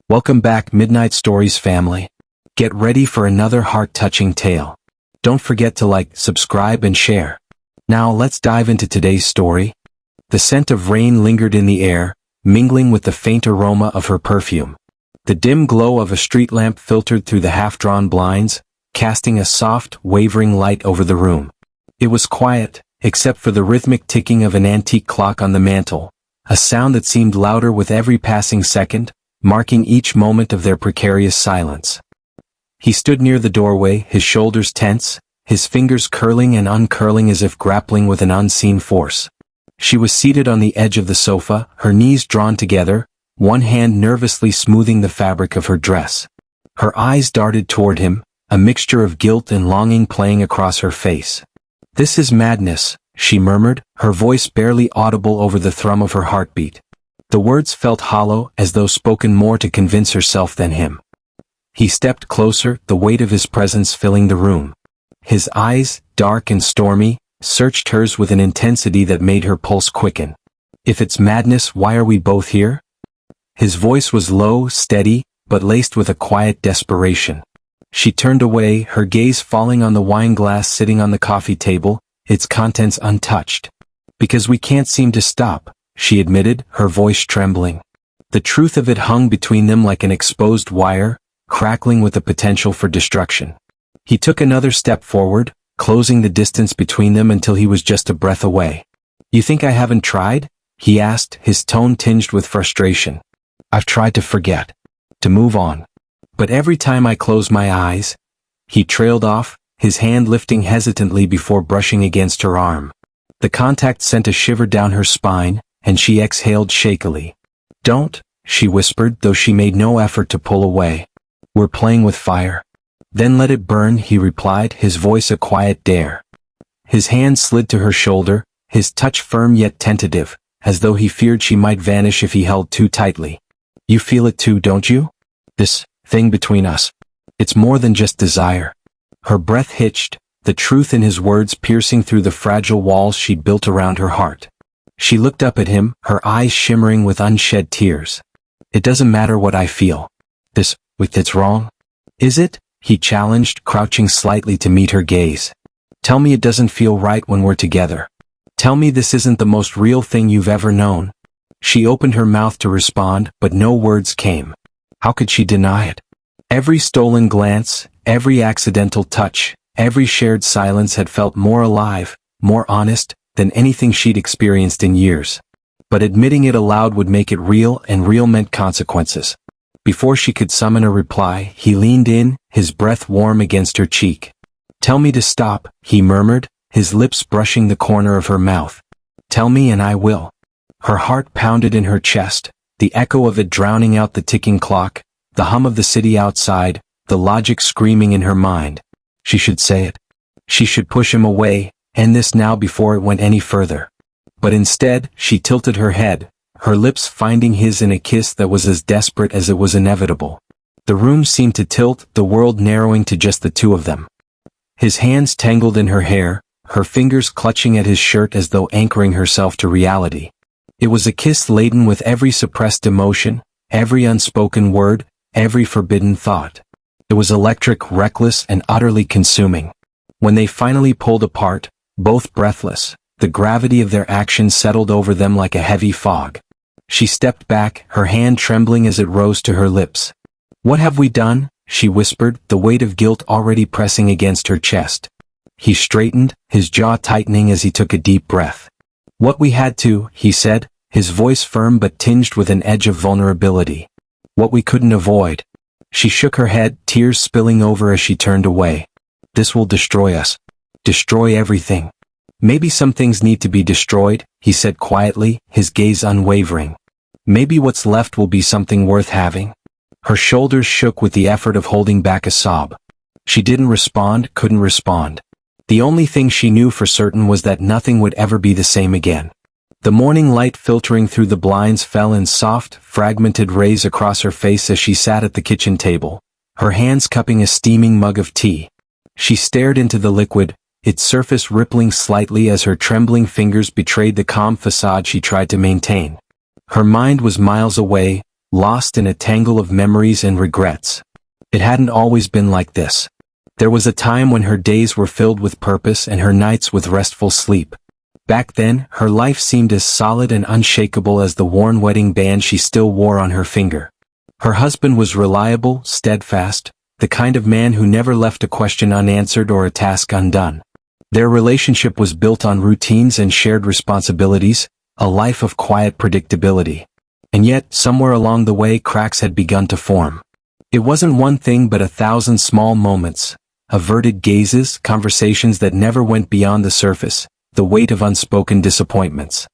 Welcome back, Midnight Stories family. Get ready for another heart-touching tale. Don't forget to like, subscribe, and share. Now let's dive into today's story. The scent of rain lingered in the air, mingling with the faint aroma of her perfume. The dim glow of a street lamp filtered through the half-drawn blinds, casting a soft, wavering light over the room. It was quiet, except for the rhythmic ticking of an antique clock on the mantel, a sound that seemed louder with every passing second, marking each moment of their precarious silence. He stood near the doorway, his shoulders tense, his fingers curling and uncurling as if grappling with an unseen force. She was seated on the edge of the sofa, her knees drawn together, one hand nervously smoothing the fabric of her dress. Her eyes darted toward him, a mixture of guilt and longing playing across her face. "This is madness," she murmured, her voice barely audible over the thrum of her heartbeat. The words felt hollow, as though spoken more to convince herself than him. He stepped closer, the weight of his presence filling the room. His eyes, dark and stormy, searched hers with an intensity that made her pulse quicken. "If it's madness, why are we both here?" His voice was low, steady, but laced with a quiet desperation. She turned away, her gaze falling on the wine glass sitting on the coffee table, its contents untouched. "Because we can't seem to stop," she admitted, her voice trembling. The truth of it hung between them like an exposed wire, crackling with the potential for destruction. He took another step forward, closing the distance between them until he was just a breath away. "You think I haven't tried?" he asked, his tone tinged with frustration. "I've tried to forget, to move on. But every time I close my eyes..." He trailed off, his hand lifting hesitantly before brushing against her arm. The contact sent a shiver down her spine, and she exhaled shakily. "Don't," she whispered, though she made no effort to pull away. "We're playing with fire." "Then let it burn," he replied, his voice a quiet dare. His hand slid to her shoulder, his touch firm yet tentative, as though he feared she might vanish if he held too tightly. "You feel it too, don't you? This thing between us. It's more than just desire." Her breath hitched, the truth in his words piercing through the fragile walls she'd built around her heart. She looked up at him, her eyes shimmering with unshed tears. "It doesn't matter what I feel. It's wrong." "Is it?" he challenged, crouching slightly to meet her gaze. "Tell me it doesn't feel right when we're together. Tell me this isn't the most real thing you've ever known." She opened her mouth to respond, but no words came. How could she deny it? Every stolen glance, every accidental touch, every shared silence had felt more alive, more honest, than anything she'd experienced in years. But admitting it aloud would make it real, and real meant consequences. Before she could summon a reply, he leaned in, his breath warm against her cheek. "Tell me to stop," he murmured, his lips brushing the corner of her mouth. "Tell me and I will." Her heart pounded in her chest, the echo of it drowning out the ticking clock, the hum of the city outside, the logic screaming in her mind. She should say it. She should push him away, end this now before it went any further. But instead, she tilted her head, her lips finding his in a kiss that was as desperate as it was inevitable. The room seemed to tilt, the world narrowing to just the two of them. His hands tangled in her hair, her fingers clutching at his shirt as though anchoring herself to reality. It was a kiss laden with every suppressed emotion, every unspoken word, every forbidden thought. It was electric, reckless, and utterly consuming. When they finally pulled apart, both breathless, the gravity of their actions settled over them like a heavy fog. She stepped back, her hand trembling as it rose to her lips. "What have we done?" she whispered, the weight of guilt already pressing against her chest. He straightened, his jaw tightening as he took a deep breath. "What we had to," he said, his voice firm but tinged with an edge of vulnerability. "What we couldn't avoid." She shook her head, tears spilling over as she turned away. "This will destroy us. Destroy everything." "Maybe some things need to be destroyed," he said quietly, his gaze unwavering. "Maybe what's left will be something worth having." Her shoulders shook with the effort of holding back a sob. She didn't respond, couldn't respond. The only thing she knew for certain was that nothing would ever be the same again. The morning light filtering through the blinds fell in soft, fragmented rays across her face as she sat at the kitchen table, her hands cupping a steaming mug of tea. She stared into the liquid, its surface rippling slightly as her trembling fingers betrayed the calm facade she tried to maintain. Her mind was miles away, lost in a tangle of memories and regrets. It hadn't always been like this. There was a time when her days were filled with purpose and her nights with restful sleep. Back then, her life seemed as solid and unshakable as the worn wedding band she still wore on her finger. Her husband was reliable, steadfast, the kind of man who never left a question unanswered or a task undone. Their relationship was built on routines and shared responsibilities, a life of quiet predictability. And yet, somewhere along the way, cracks had begun to form. It wasn't one thing but 1,000 small moments, averted gazes, conversations that never went beyond the surface, the weight of unspoken disappointments.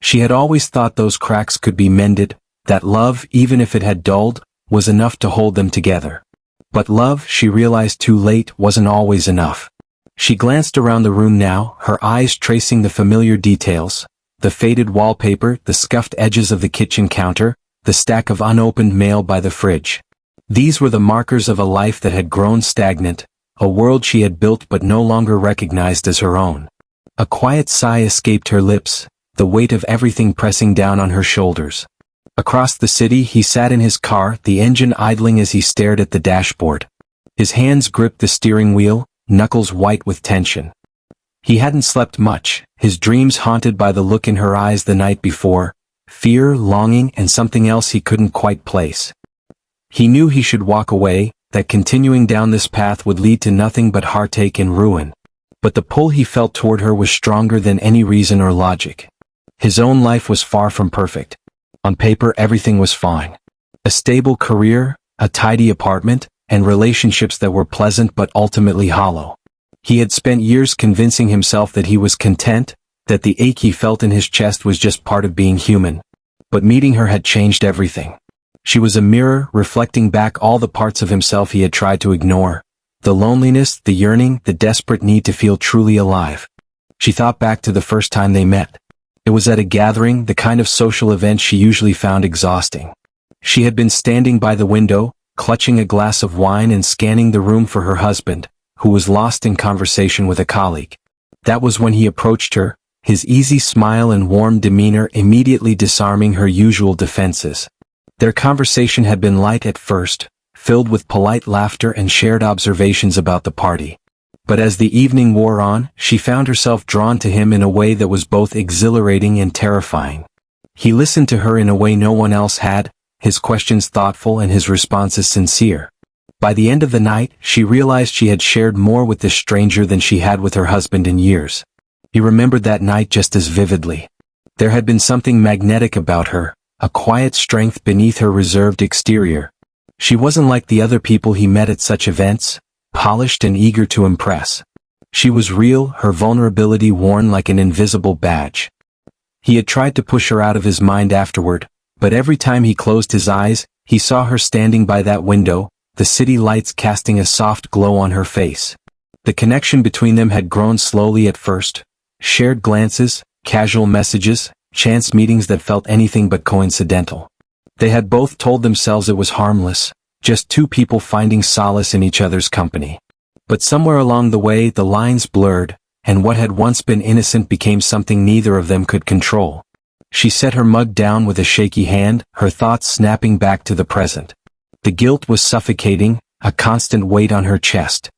She had always thought those cracks could be mended, that love, even if it had dulled, was enough to hold them together. But love, she realized too late, wasn't always enough. She glanced around the room now, her eyes tracing the familiar details, the faded wallpaper, the scuffed edges of the kitchen counter, the stack of unopened mail by the fridge. These were the markers of a life that had grown stagnant, a world she had built but no longer recognized as her own. A quiet sigh escaped her lips, the weight of everything pressing down on her shoulders. Across the city, he sat in his car, the engine idling as he stared at the dashboard. His hands gripped the steering wheel, knuckles white with tension. He hadn't slept much, his dreams haunted by the look in her eyes the night before, fear, longing, and something else he couldn't quite place. He knew he should walk away, that continuing down this path would lead to nothing but heartache and ruin. But the pull he felt toward her was stronger than any reason or logic. His own life was far from perfect. On paper, everything was fine. A stable career, a tidy apartment, and relationships that were pleasant but ultimately hollow. He had spent years convincing himself that he was content, that the ache he felt in his chest was just part of being human. But meeting her had changed everything. She was a mirror, reflecting back all the parts of himself he had tried to ignore. The loneliness, the yearning, the desperate need to feel truly alive. She thought back to the first time they met. It was at a gathering, the kind of social event she usually found exhausting. She had been standing by the window, clutching a glass of wine and scanning the room for her husband, who was lost in conversation with a colleague. That was when he approached her, his easy smile and warm demeanor immediately disarming her usual defenses. Their conversation had been light at first, filled with polite laughter and shared observations about the party. But as the evening wore on, she found herself drawn to him in a way that was both exhilarating and terrifying. He listened to her in a way no one else had, his questions thoughtful and his responses sincere. By the end of the night, she realized she had shared more with this stranger than she had with her husband in years. He remembered that night just as vividly. There had been something magnetic about her, a quiet strength beneath her reserved exterior. She wasn't like the other people he met at such events, polished and eager to impress. She was real, her vulnerability worn like an invisible badge. He had tried to push her out of his mind afterward, but every time he closed his eyes, he saw her standing by that window, the city lights casting a soft glow on her face. The connection between them had grown slowly at first. Shared glances, casual messages, chance meetings that felt anything but coincidental. They had both told themselves it was harmless, just two people finding solace in each other's company. But somewhere along the way the lines blurred, and what had once been innocent became something neither of them could control. She set her mug down with a shaky hand, her thoughts snapping back to the present. The guilt was suffocating, a constant weight on her chest.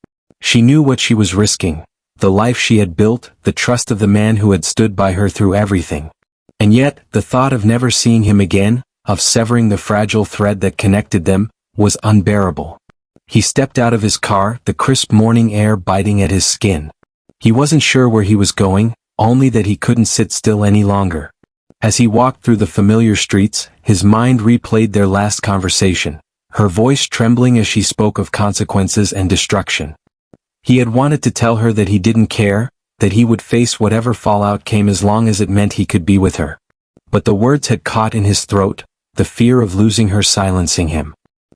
She knew what she was risking, the life she had built, the trust of the man who had stood by her through everything. And yet, the thought of never seeing him again, of severing the fragile thread that connected them, was unbearable. He stepped out of his car, the crisp morning air biting at his skin. He wasn't sure where he was going, only that he couldn't sit still any longer. As he walked through the familiar streets, his mind replayed their last conversation, her voice trembling as she spoke of consequences and destruction. He had wanted to tell her that he didn't care, that he would face whatever fallout came as long as it meant he could be with her. But the words had caught in his throat, the fear of losing her silencing him.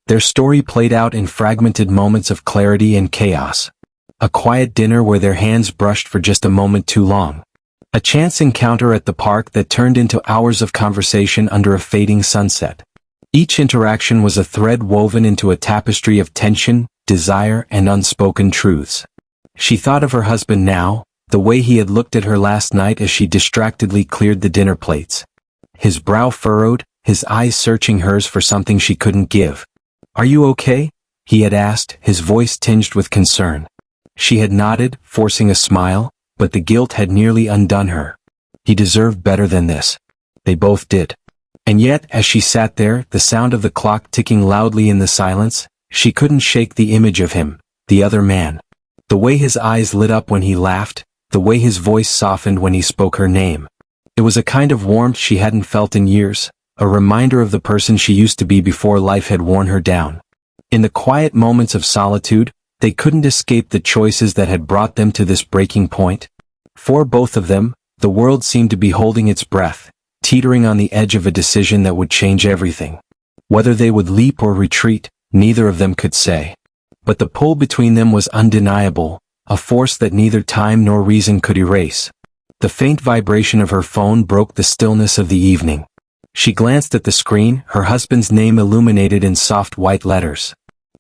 Their story played out in fragmented moments of clarity and chaos. A quiet dinner where their hands brushed for just a moment too long. A chance encounter at the park that turned into hours of conversation under a fading sunset. Each interaction was a thread woven into a tapestry of tension, desire, and unspoken truths. She thought of her husband now, the way he had looked at her last night as she distractedly cleared the dinner plates. His brow furrowed, his eyes searching hers for something she couldn't give. "Are you okay?" he had asked, his voice tinged with concern. She had nodded, forcing a smile, but the guilt had nearly undone her. He deserved better than this. They both did. And yet, as she sat there, the sound of the clock ticking loudly in the silence, she couldn't shake the image of him, the other man. The way his eyes lit up when he laughed, the way his voice softened when he spoke her name. It was a kind of warmth she hadn't felt in years, a reminder of the person she used to be before life had worn her down. In the quiet moments of solitude, they couldn't escape the choices that had brought them to this breaking point. For both of them, the world seemed to be holding its breath, teetering on the edge of a decision that would change everything. Whether they would leap or retreat, neither of them could say. But the pull between them was undeniable, a force that neither time nor reason could erase. The faint vibration of her phone broke the stillness of the evening. She glanced at the screen, her husband's name illuminated in soft white letters.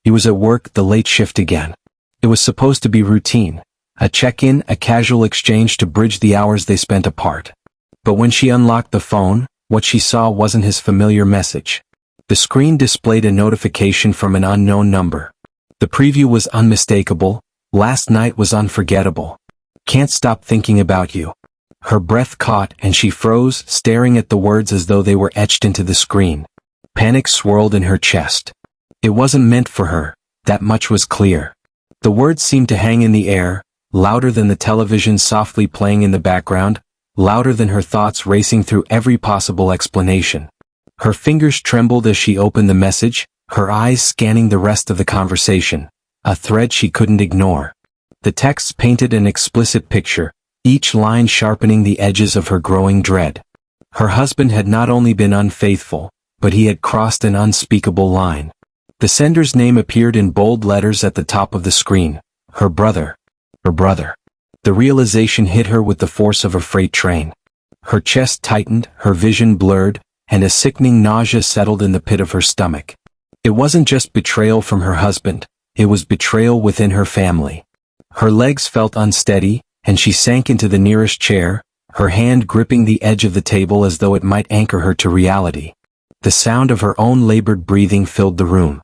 He was at work the late shift again. It was supposed to be routine, a check-in, a casual exchange to bridge the hours they spent apart. But when she unlocked the phone, what she saw wasn't his familiar message. The screen displayed a notification from an unknown number. The preview was unmistakable. "Last night was unforgettable. Can't stop thinking about you." Her breath caught and she froze, staring at the words as though they were etched into the screen. Panic swirled in her chest. It wasn't meant for her, that much was clear. The words seemed to hang in the air, louder than the television softly playing in the background, louder than her thoughts racing through every possible explanation. Her fingers trembled as she opened the message, her eyes scanning the rest of the conversation, a thread she couldn't ignore. The texts painted an explicit picture, each line sharpening the edges of her growing dread. Her husband had not only been unfaithful, but he had crossed an unspeakable line. The sender's name appeared in bold letters at the top of the screen. Her brother. Her brother. The realization hit her with the force of a freight train. Her chest tightened, her vision blurred, and a sickening nausea settled in the pit of her stomach. It wasn't just betrayal from her husband, it was betrayal within her family. Her legs felt unsteady, and she sank into the nearest chair, her hand gripping the edge of the table as though it might anchor her to reality. The sound of her own labored breathing filled the room.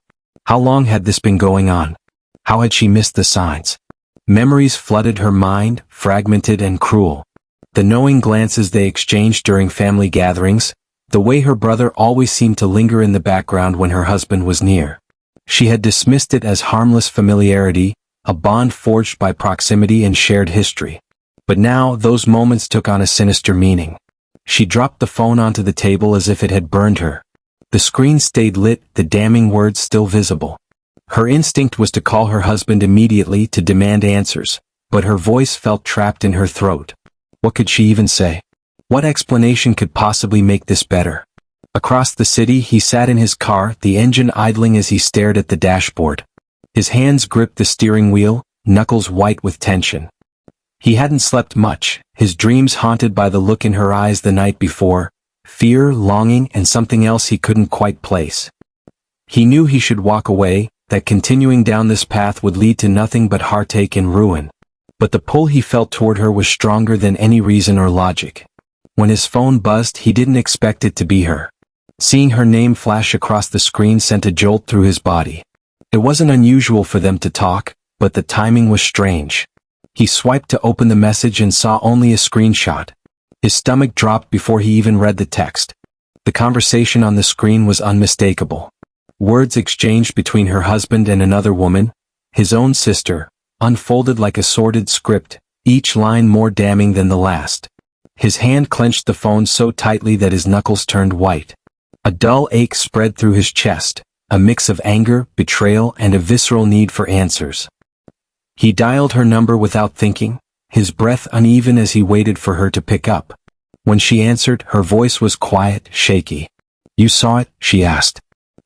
How long had this been going on? How had she missed the signs? Memories flooded her mind, fragmented and cruel. The knowing glances they exchanged during family gatherings, the way her brother always seemed to linger in the background when her husband was near. She had dismissed it as harmless familiarity, a bond forged by proximity and shared history. But now those moments took on a sinister meaning. She dropped the phone onto the table as if it had burned her. The screen stayed lit, the damning words still visible. Her instinct was to call her husband immediately to demand answers, but her voice felt trapped in her throat. What could she even say? What explanation could possibly make this better? Across the city he sat in his car, the engine idling as he stared at the dashboard. His hands gripped the steering wheel, knuckles white with tension. He hadn't slept much, his dreams haunted by the look in her eyes the night before, fear, longing, and something else he couldn't quite place. He knew he should walk away, that continuing down this path would lead to nothing but heartache and ruin. But the pull he felt toward her was stronger than any reason or logic. When his phone buzzed, he didn't expect it to be her. Seeing her name flash across the screen sent a jolt through his body. It wasn't unusual for them to talk, but the timing was strange. He swiped to open the message and saw only a screenshot. His stomach dropped before he even read the text. The conversation on the screen was unmistakable. Words exchanged between her husband and another woman, his own sister, unfolded like a sordid script, each line more damning than the last. His hand clenched the phone so tightly that his knuckles turned white. A dull ache spread through his chest, a mix of anger, betrayal, and a visceral need for answers. He dialed her number without thinking, his breath uneven as he waited for her to pick up. When she answered, her voice was quiet, shaky. "You saw it?" she asked.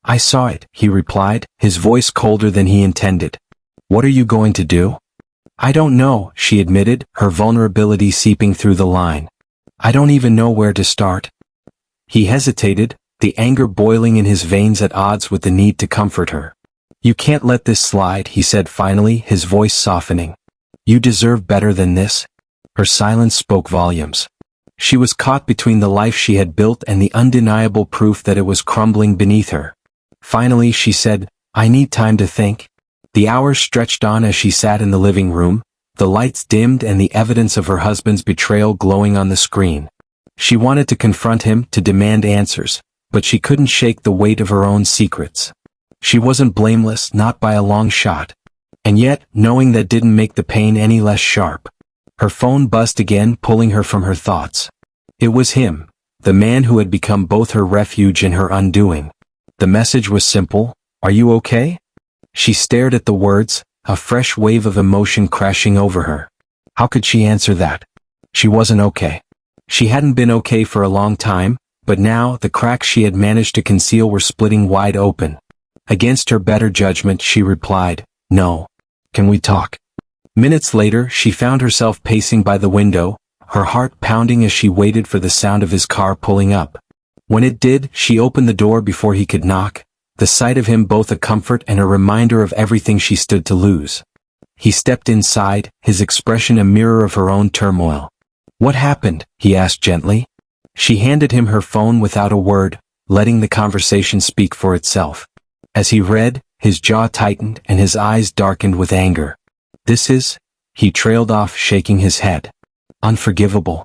"I saw it," he replied, his voice colder than he intended. "What are you going to do?" "I don't know," she admitted, her vulnerability seeping through the line. "I don't even know where to start." He hesitated, the anger boiling in his veins at odds with the need to comfort her. "You can't let this slide," he said finally, his voice softening. "You deserve better than this." Her silence spoke volumes. She was caught between the life she had built and the undeniable proof that it was crumbling beneath her. Finally, she said, "I need time to think." The hours stretched on as she sat in the living room, the lights dimmed and the evidence of her husband's betrayal glowing on the screen. She wanted to confront him, to demand answers, but she couldn't shake the weight of her own secrets. She wasn't blameless, not by a long shot. And yet, knowing that didn't make the pain any less sharp. Her phone buzzed again, pulling her from her thoughts. It was him, the man who had become both her refuge and her undoing. The message was simple: "Are you okay?" She stared at the words, a fresh wave of emotion crashing over her. How could she answer that? She wasn't okay. She hadn't been okay for a long time, but now the cracks she had managed to conceal were splitting wide open. Against her better judgment, she replied, "No. Can we talk?" Minutes later, she found herself pacing by the window, her heart pounding as she waited for the sound of his car pulling up. When it did, she opened the door before he could knock, the sight of him both a comfort and a reminder of everything she stood to lose. He stepped inside, his expression a mirror of her own turmoil. "What happened?" he asked gently. She handed him her phone without a word, letting the conversation speak for itself. As he read, his jaw tightened and his eyes darkened with anger. "This is," he trailed off, shaking his head. "Unforgivable.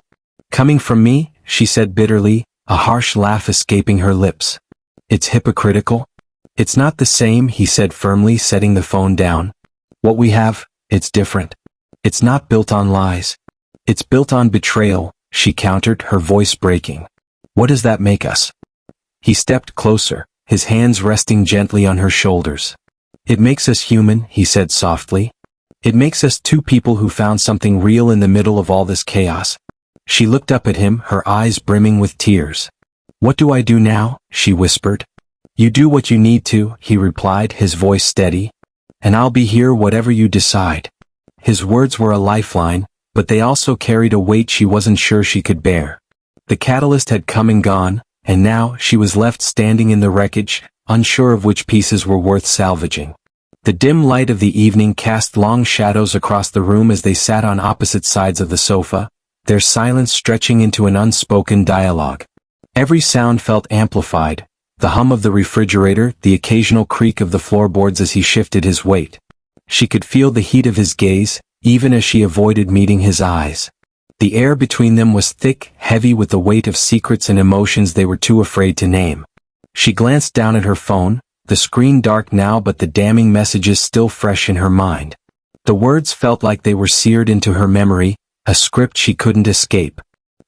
Coming from me," she said bitterly, a harsh laugh escaping her lips. "It's hypocritical." "It's not the same," he said firmly, setting the phone down. "What we have, it's different. It's not built on lies. It's built on betrayal," she countered, her voice breaking. "What does that make us?" He stepped closer, his hands resting gently on her shoulders. "It makes us human," he said softly. "It makes us two people who found something real in the middle of all this chaos." She looked up at him, her eyes brimming with tears. "What do I do now?" she whispered. "You do what you need to," he replied, his voice steady. "And I'll be here whatever you decide." His words were a lifeline, but they also carried a weight she wasn't sure she could bear. The catalyst had come and gone, and now she was left standing in the wreckage, unsure of which pieces were worth salvaging. The dim light of the evening cast long shadows across the room as they sat on opposite sides of the sofa, their silence stretching into an unspoken dialogue. Every sound felt amplified, the hum of the refrigerator, the occasional creak of the floorboards as he shifted his weight. She could feel the heat of his gaze, even as she avoided meeting his eyes. The air between them was thick, heavy with the weight of secrets and emotions they were too afraid to name. She glanced down at her phone, the screen dark now but the damning messages still fresh in her mind. The words felt like they were seared into her memory, a script she couldn't escape.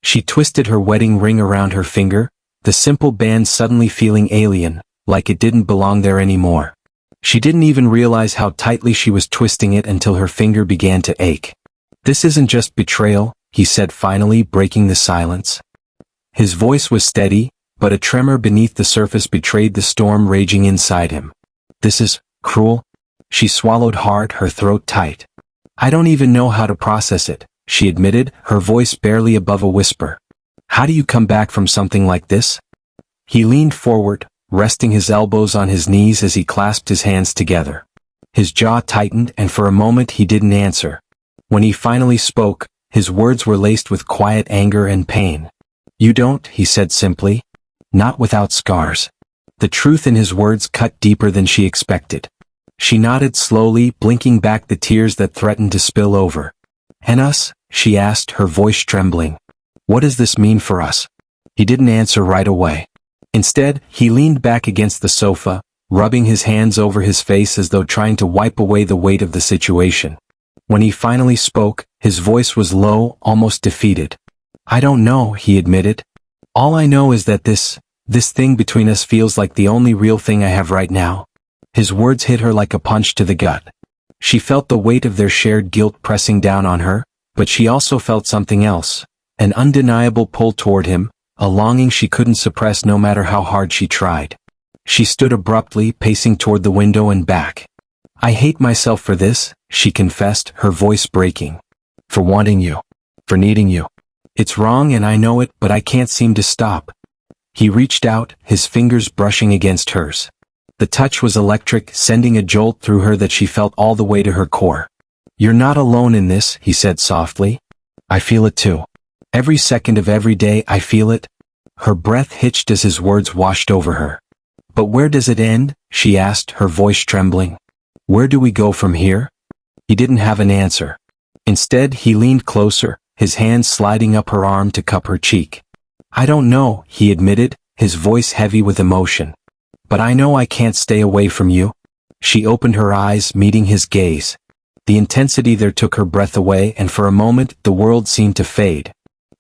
She twisted her wedding ring around her finger, the simple band suddenly feeling alien, like it didn't belong there anymore. She didn't even realize how tightly she was twisting it until her finger began to ache. "This isn't just betrayal," he said finally, breaking the silence. His voice was steady, but a tremor beneath the surface betrayed the storm raging inside him. "This is cruel." She swallowed hard, her throat tight. "I don't even know how to process it," she admitted, her voice barely above a whisper. "How do you come back from something like this?" He leaned forward, resting his elbows on his knees as he clasped his hands together. His jaw tightened and for a moment he didn't answer. When he finally spoke, his words were laced with quiet anger and pain. "You don't," he said simply. "Not without scars." The truth in his words cut deeper than she expected. She nodded slowly, blinking back the tears that threatened to spill over. "And us?" she asked, her voice trembling. "What does this mean for us?" He didn't answer right away. Instead, he leaned back against the sofa, rubbing his hands over his face as though trying to wipe away the weight of the situation. When he finally spoke, his voice was low, almost defeated. "I don't know," he admitted. "All I know is that this thing between us feels like the only real thing I have right now." His words hit her like a punch to the gut. She felt the weight of their shared guilt pressing down on her, but she also felt something else, an undeniable pull toward him, a longing she couldn't suppress no matter how hard she tried. She stood abruptly, pacing toward the window and back. "I hate myself for this," she confessed, her voice breaking. "For wanting you. For needing you. It's wrong and I know it, but I can't seem to stop." He reached out, his fingers brushing against hers. The touch was electric, sending a jolt through her that she felt all the way to her core. "You're not alone in this," he said softly. "I feel it too." Every second of every day I feel it. Her breath hitched as his words washed over her. But where does it end? She asked, her voice trembling. Where do we go from here? He didn't have an answer. Instead, he leaned closer, his hand sliding up her arm to cup her cheek. I don't know, he admitted, his voice heavy with emotion. But I know I can't stay away from you. She opened her eyes, meeting his gaze. The intensity there took her breath away, and for a moment, the world seemed to fade.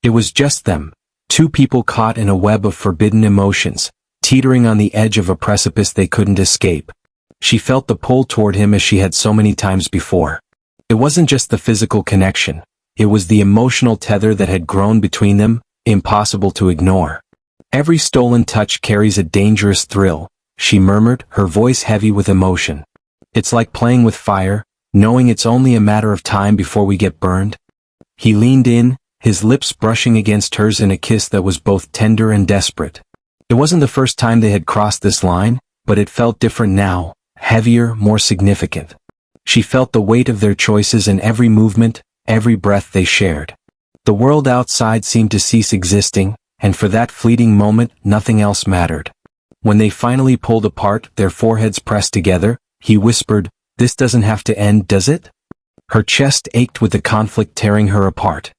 It was just them, two people caught in a web of forbidden emotions, teetering on the edge of a precipice they couldn't escape. She felt the pull toward him as she had so many times before. It wasn't just the physical connection, it was the emotional tether that had grown between them, impossible to ignore. Every stolen touch carries a dangerous thrill, she murmured, her voice heavy with emotion. It's like playing with fire, knowing it's only a matter of time before we get burned. He leaned in, his lips brushing against hers in a kiss that was both tender and desperate. It wasn't the first time they had crossed this line, but it felt different now, heavier, more significant. She felt the weight of their choices in every movement, every breath they shared. The world outside seemed to cease existing, and for that fleeting moment, nothing else mattered. When they finally pulled apart, their foreheads pressed together, he whispered, "This doesn't have to end, does it?" Her chest ached with the conflict tearing her apart.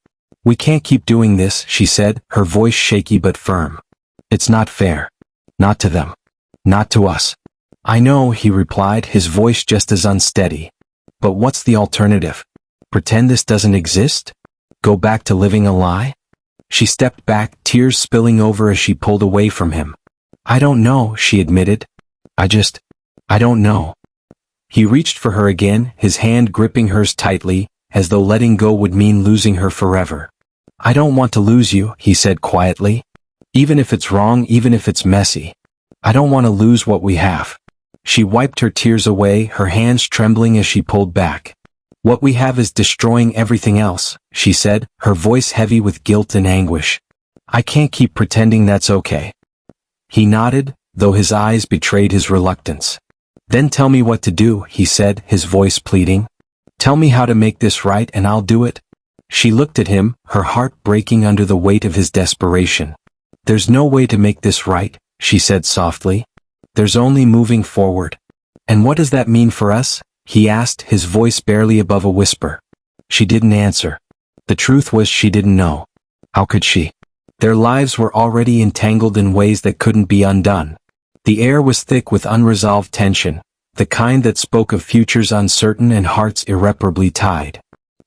"We can't keep doing this," she said, her voice shaky but firm. "It's not fair. Not to them. Not to us." "I know," he replied, his voice just as unsteady. "But what's the alternative? Pretend this doesn't exist? Go back to living a lie?" She stepped back, tears spilling over as she pulled away from him. "I don't know," she admitted. I don't know." He reached for her again, his hand gripping hers tightly, as though letting go would mean losing her forever. "I don't want to lose you," he said quietly. "Even if it's wrong, even if it's messy. I don't want to lose what we have." She wiped her tears away, her hands trembling as she pulled back. "What we have is destroying everything else," she said, her voice heavy with guilt and anguish. "I can't keep pretending that's okay." He nodded, though his eyes betrayed his reluctance. "Then tell me what to do," he said, his voice pleading. "Tell me how to make this right and I'll do it." She looked at him, her heart breaking under the weight of his desperation. "There's no way to make this right," she said softly. "There's only moving forward." "And what does that mean for us?" he asked, his voice barely above a whisper. She didn't answer. The truth was she didn't know. How could she? Their lives were already entangled in ways that couldn't be undone. The air was thick with unresolved tension, the kind that spoke of futures uncertain and hearts irreparably tied.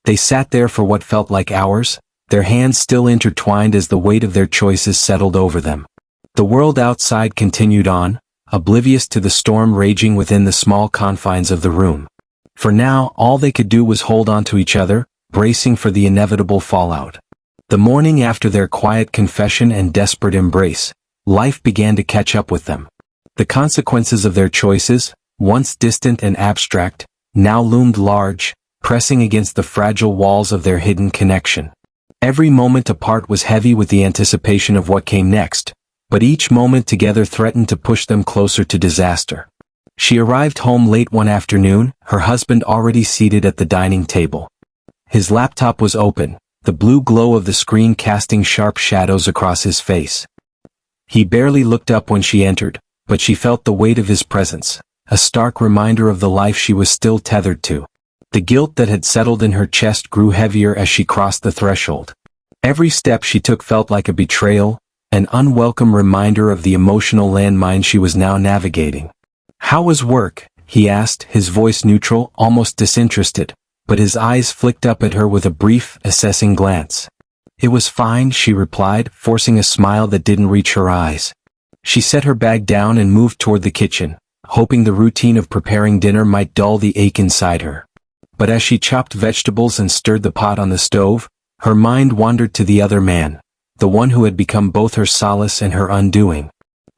They sat there for what felt like hours, their hands still intertwined as the weight of their choices settled over them. The world outside continued on, oblivious to the storm raging within the small confines of the room. For now, all they could do was hold on to each other, bracing for the inevitable fallout. The morning after their quiet confession and desperate embrace, life began to catch up with them. The consequences of their choices, once distant and abstract, now loomed large, pressing against the fragile walls of their hidden connection. Every moment apart was heavy with the anticipation of what came next, but each moment together threatened to push them closer to disaster. She arrived home late one afternoon, her husband already seated at the dining table. His laptop was open, the blue glow of the screen casting sharp shadows across his face. He barely looked up when she entered, but she felt the weight of his presence, a stark reminder of the life she was still tethered to. The guilt that had settled in her chest grew heavier as she crossed the threshold. Every step she took felt like a betrayal, an unwelcome reminder of the emotional landmine she was now navigating. "How was work?" he asked, his voice neutral, almost disinterested, but his eyes flicked up at her with a brief, assessing glance. "It was fine," she replied, forcing a smile that didn't reach her eyes. She set her bag down and moved toward the kitchen, hoping the routine of preparing dinner might dull the ache inside her. But as she chopped vegetables and stirred the pot on the stove, her mind wandered to the other man, the one who had become both her solace and her undoing.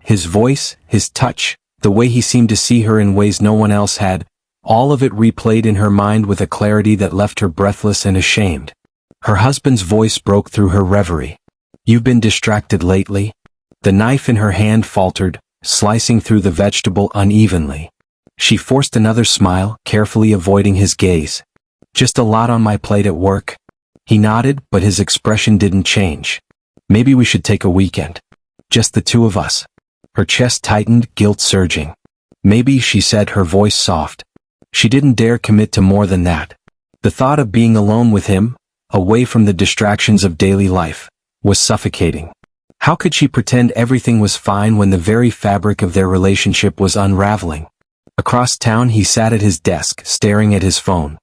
His voice, his touch, the way he seemed to see her in ways no one else had, all of it replayed in her mind with a clarity that left her breathless and ashamed. Her husband's voice broke through her reverie. "You've been distracted lately?" The knife in her hand faltered, slicing through the vegetable unevenly. She forced another smile, carefully avoiding his gaze. "Just a lot on my plate at work." He nodded, but his expression didn't change. Maybe we should take a weekend. Just the two of us. Her chest tightened, guilt surging. Maybe, she said, her voice soft. She didn't dare commit to more than that. The thought of being alone with him, away from the distractions of daily life, was suffocating. How could she pretend everything was fine when the very fabric of their relationship was unraveling? Across town he sat at his desk, staring at his phone.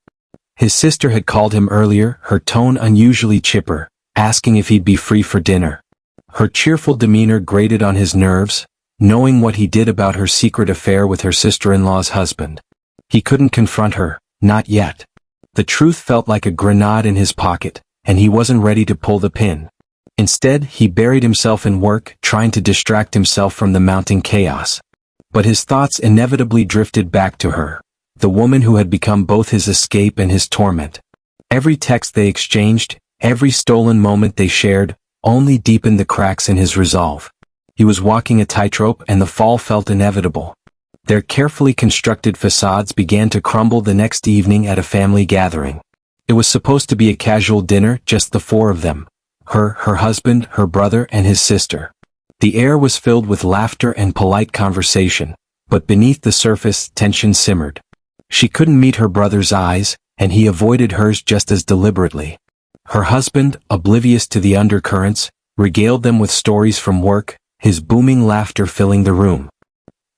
His sister had called him earlier, her tone unusually chipper, asking if he'd be free for dinner. Her cheerful demeanor grated on his nerves, knowing what he did about her secret affair with her sister-in-law's husband. He couldn't confront her, not yet. The truth felt like a grenade in his pocket, and he wasn't ready to pull the pin. Instead, he buried himself in work, trying to distract himself from the mounting chaos. But his thoughts inevitably drifted back to her, the woman who had become both his escape and his torment. Every text they exchanged, every stolen moment they shared, only deepened the cracks in his resolve. He was walking a tightrope, and the fall felt inevitable. Their carefully constructed facades began to crumble the next evening at a family gathering. It was supposed to be a casual dinner, just the four of them. Her husband, her brother, and his sister. The air was filled with laughter and polite conversation, but beneath the surface, tension simmered. She couldn't meet her brother's eyes, and he avoided hers just as deliberately. Her husband, oblivious to the undercurrents, regaled them with stories from work, his booming laughter filling the room.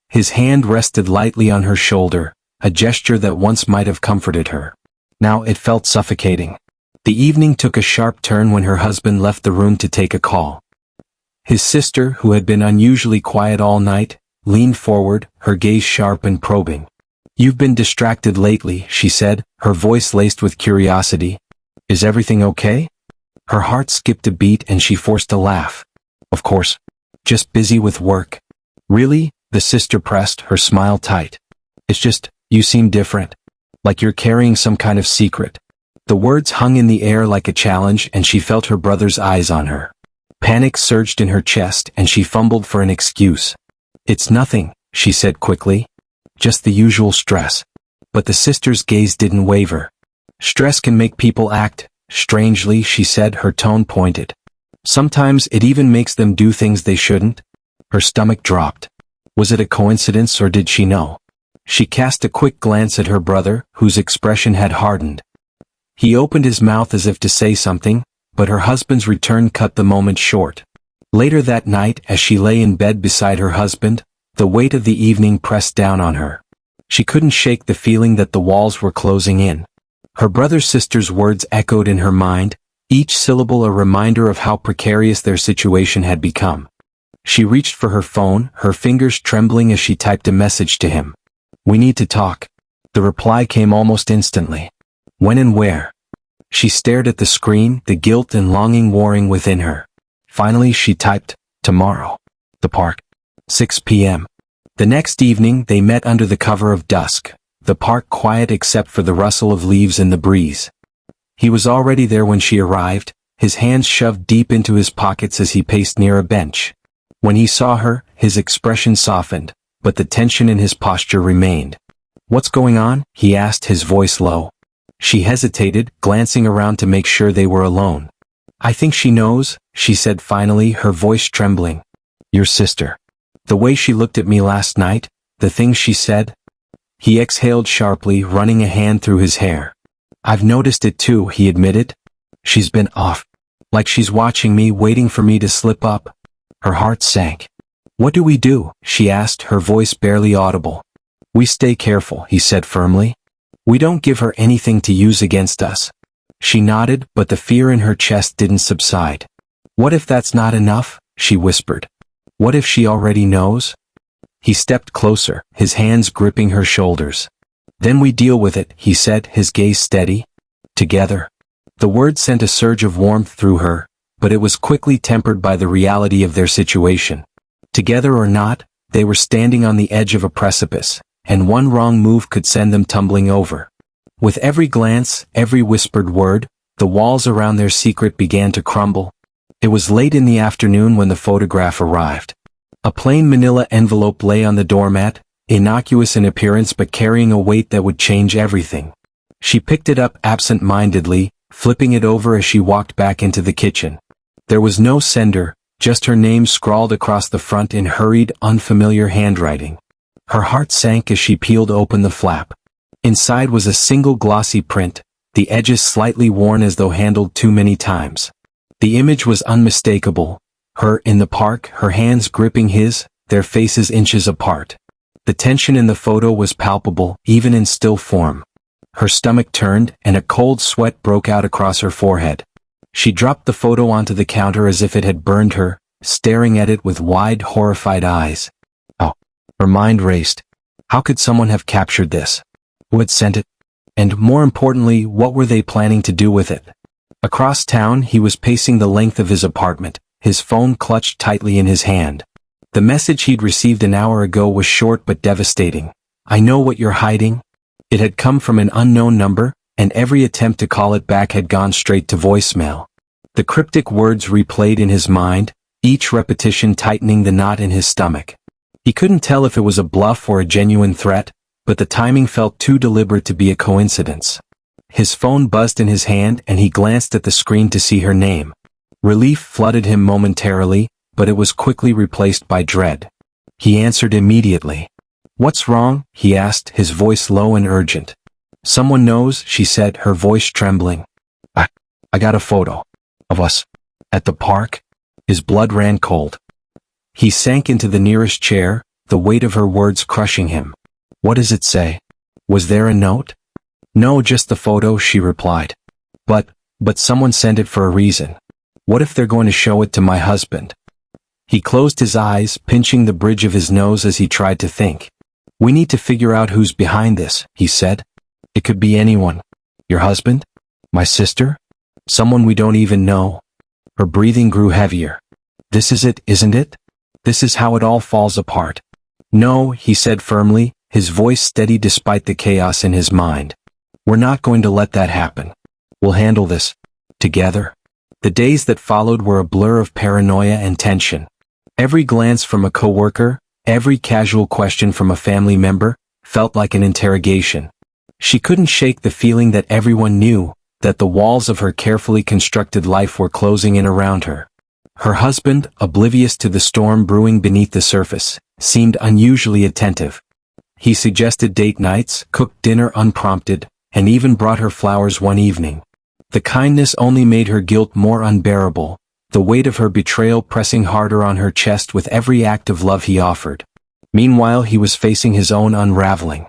His hand rested lightly on her shoulder, a gesture that once might have comforted her. Now it felt suffocating. The evening took a sharp turn when her husband left the room to take a call. His sister, who had been unusually quiet all night, leaned forward, her gaze sharp and probing. "You've been distracted lately," she said, her voice laced with curiosity. "Is everything okay?" Her heart skipped a beat and she forced a laugh. "Of course. Just busy with work." "Really?" the sister pressed, her smile tight. "It's just, you seem different. Like you're carrying some kind of secret." The words hung in the air like a challenge, and she felt her brother's eyes on her. Panic surged in her chest, and she fumbled for an excuse. "It's nothing," she said quickly. "Just the usual stress." But the sister's gaze didn't waver. "Stress can make people act strangely," she said, her tone pointed. "Sometimes it even makes them do things they shouldn't." Her stomach dropped. Was it a coincidence, or did she know? She cast a quick glance at her brother, whose expression had hardened. He opened his mouth as if to say something, but her husband's return cut the moment short. Later that night, as she lay in bed beside her husband, the weight of the evening pressed down on her. She couldn't shake the feeling that the walls were closing in. Her brother's sister's words echoed in her mind, each syllable a reminder of how precarious their situation had become. She reached for her phone, her fingers trembling as she typed a message to him. "We need to talk." The reply came almost instantly. "When and where?" She stared at the screen, the guilt and longing warring within her. Finally she typed, "Tomorrow. The park. 6 p.m. The next evening they met under the cover of dusk, the park quiet except for the rustle of leaves in the breeze. He was already there when she arrived, his hands shoved deep into his pockets as he paced near a bench. When he saw her, his expression softened, but the tension in his posture remained. "What's going on?" he asked, his voice low. She hesitated, glancing around to make sure they were alone. "I think she knows," she said finally, her voice trembling. "Your sister. The way she looked at me last night, the things she said." He exhaled sharply, running a hand through his hair. "I've noticed it too," he admitted. "She's been off. Like she's watching me, waiting for me to slip up." Her heart sank. "What do we do?" she asked, her voice barely audible. "We stay careful," he said firmly. "We don't give her anything to use against us." She nodded, but the fear in her chest didn't subside. "What if that's not enough?" she whispered. "What if she already knows?" He stepped closer, his hands gripping her shoulders. "Then we deal with it," he said, his gaze steady. "Together." The word sent a surge of warmth through her, but it was quickly tempered by the reality of their situation. Together or not, they were standing on the edge of a precipice, and one wrong move could send them tumbling over. With every glance, every whispered word, the walls around their secret began to crumble. It was late in the afternoon when the photograph arrived. A plain manila envelope lay on the doormat, innocuous in appearance but carrying a weight that would change everything. She picked it up absent-mindedly, flipping it over as she walked back into the kitchen. There was no sender, just her name scrawled across the front in hurried, unfamiliar handwriting. Her heart sank as she peeled open the flap. Inside was a single glossy print, the edges slightly worn as though handled too many times. The image was unmistakable. Her in the park, her hands gripping his, their faces inches apart. The tension in the photo was palpable, even in still form. Her stomach turned, and a cold sweat broke out across her forehead. She dropped the photo onto the counter as if it had burned her, staring at it with wide, horrified eyes. Oh. Her mind raced. How could someone have captured this? Who had sent it? And more importantly, what were they planning to do with it? Across town, he was pacing the length of his apartment, his phone clutched tightly in his hand. The message he'd received an hour ago was short but devastating. "I know what you're hiding." It had come from an unknown number, and every attempt to call it back had gone straight to voicemail. The cryptic words replayed in his mind, each repetition tightening the knot in his stomach. He couldn't tell if it was a bluff or a genuine threat, but the timing felt too deliberate to be a coincidence. His phone buzzed in his hand and he glanced at the screen to see her name. Relief flooded him momentarily, but it was quickly replaced by dread. He answered immediately. "What's wrong?" he asked, his voice low and urgent. "Someone knows," she said, her voice trembling. I got a photo. Of us. At the park." His blood ran cold. He sank into the nearest chair, the weight of her words crushing him. "What does it say? Was there a note?" "No, just the photo," she replied. But someone sent it for a reason. What if they're going to show it to my husband?" He closed his eyes, pinching the bridge of his nose as he tried to think. "We need to figure out who's behind this," he said. "It could be anyone. Your husband? My sister? Someone we don't even know." Her breathing grew heavier. "This is it, isn't it? This is how it all falls apart." "No," he said firmly, his voice steady despite the chaos in his mind. "We're not going to let that happen. We'll handle this. Together." The days that followed were a blur of paranoia and tension. Every glance from a coworker, every casual question from a family member, felt like an interrogation. She couldn't shake the feeling that everyone knew, that the walls of her carefully constructed life were closing in around her. Her husband, oblivious to the storm brewing beneath the surface, seemed unusually attentive. He suggested date nights, cooked dinner unprompted, and even brought her flowers one evening. The kindness only made her guilt more unbearable, the weight of her betrayal pressing harder on her chest with every act of love he offered. Meanwhile, he was facing his own unraveling.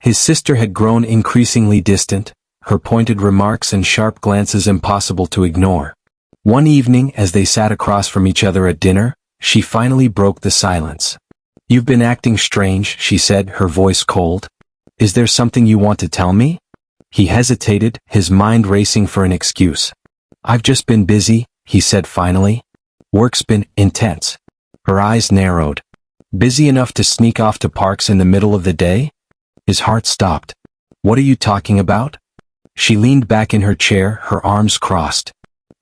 His sister had grown increasingly distant, her pointed remarks and sharp glances impossible to ignore. One evening, as they sat across from each other at dinner, she finally broke the silence. "You've been acting strange," she said, her voice cold. "Is there something you want to tell me?" He hesitated, his mind racing for an excuse. "I've just been busy," he said finally. "Work's been intense." Her eyes narrowed. "Busy enough to sneak off to parks in the middle of the day?" His heart stopped. "What are you talking about?" She leaned back in her chair, her arms crossed.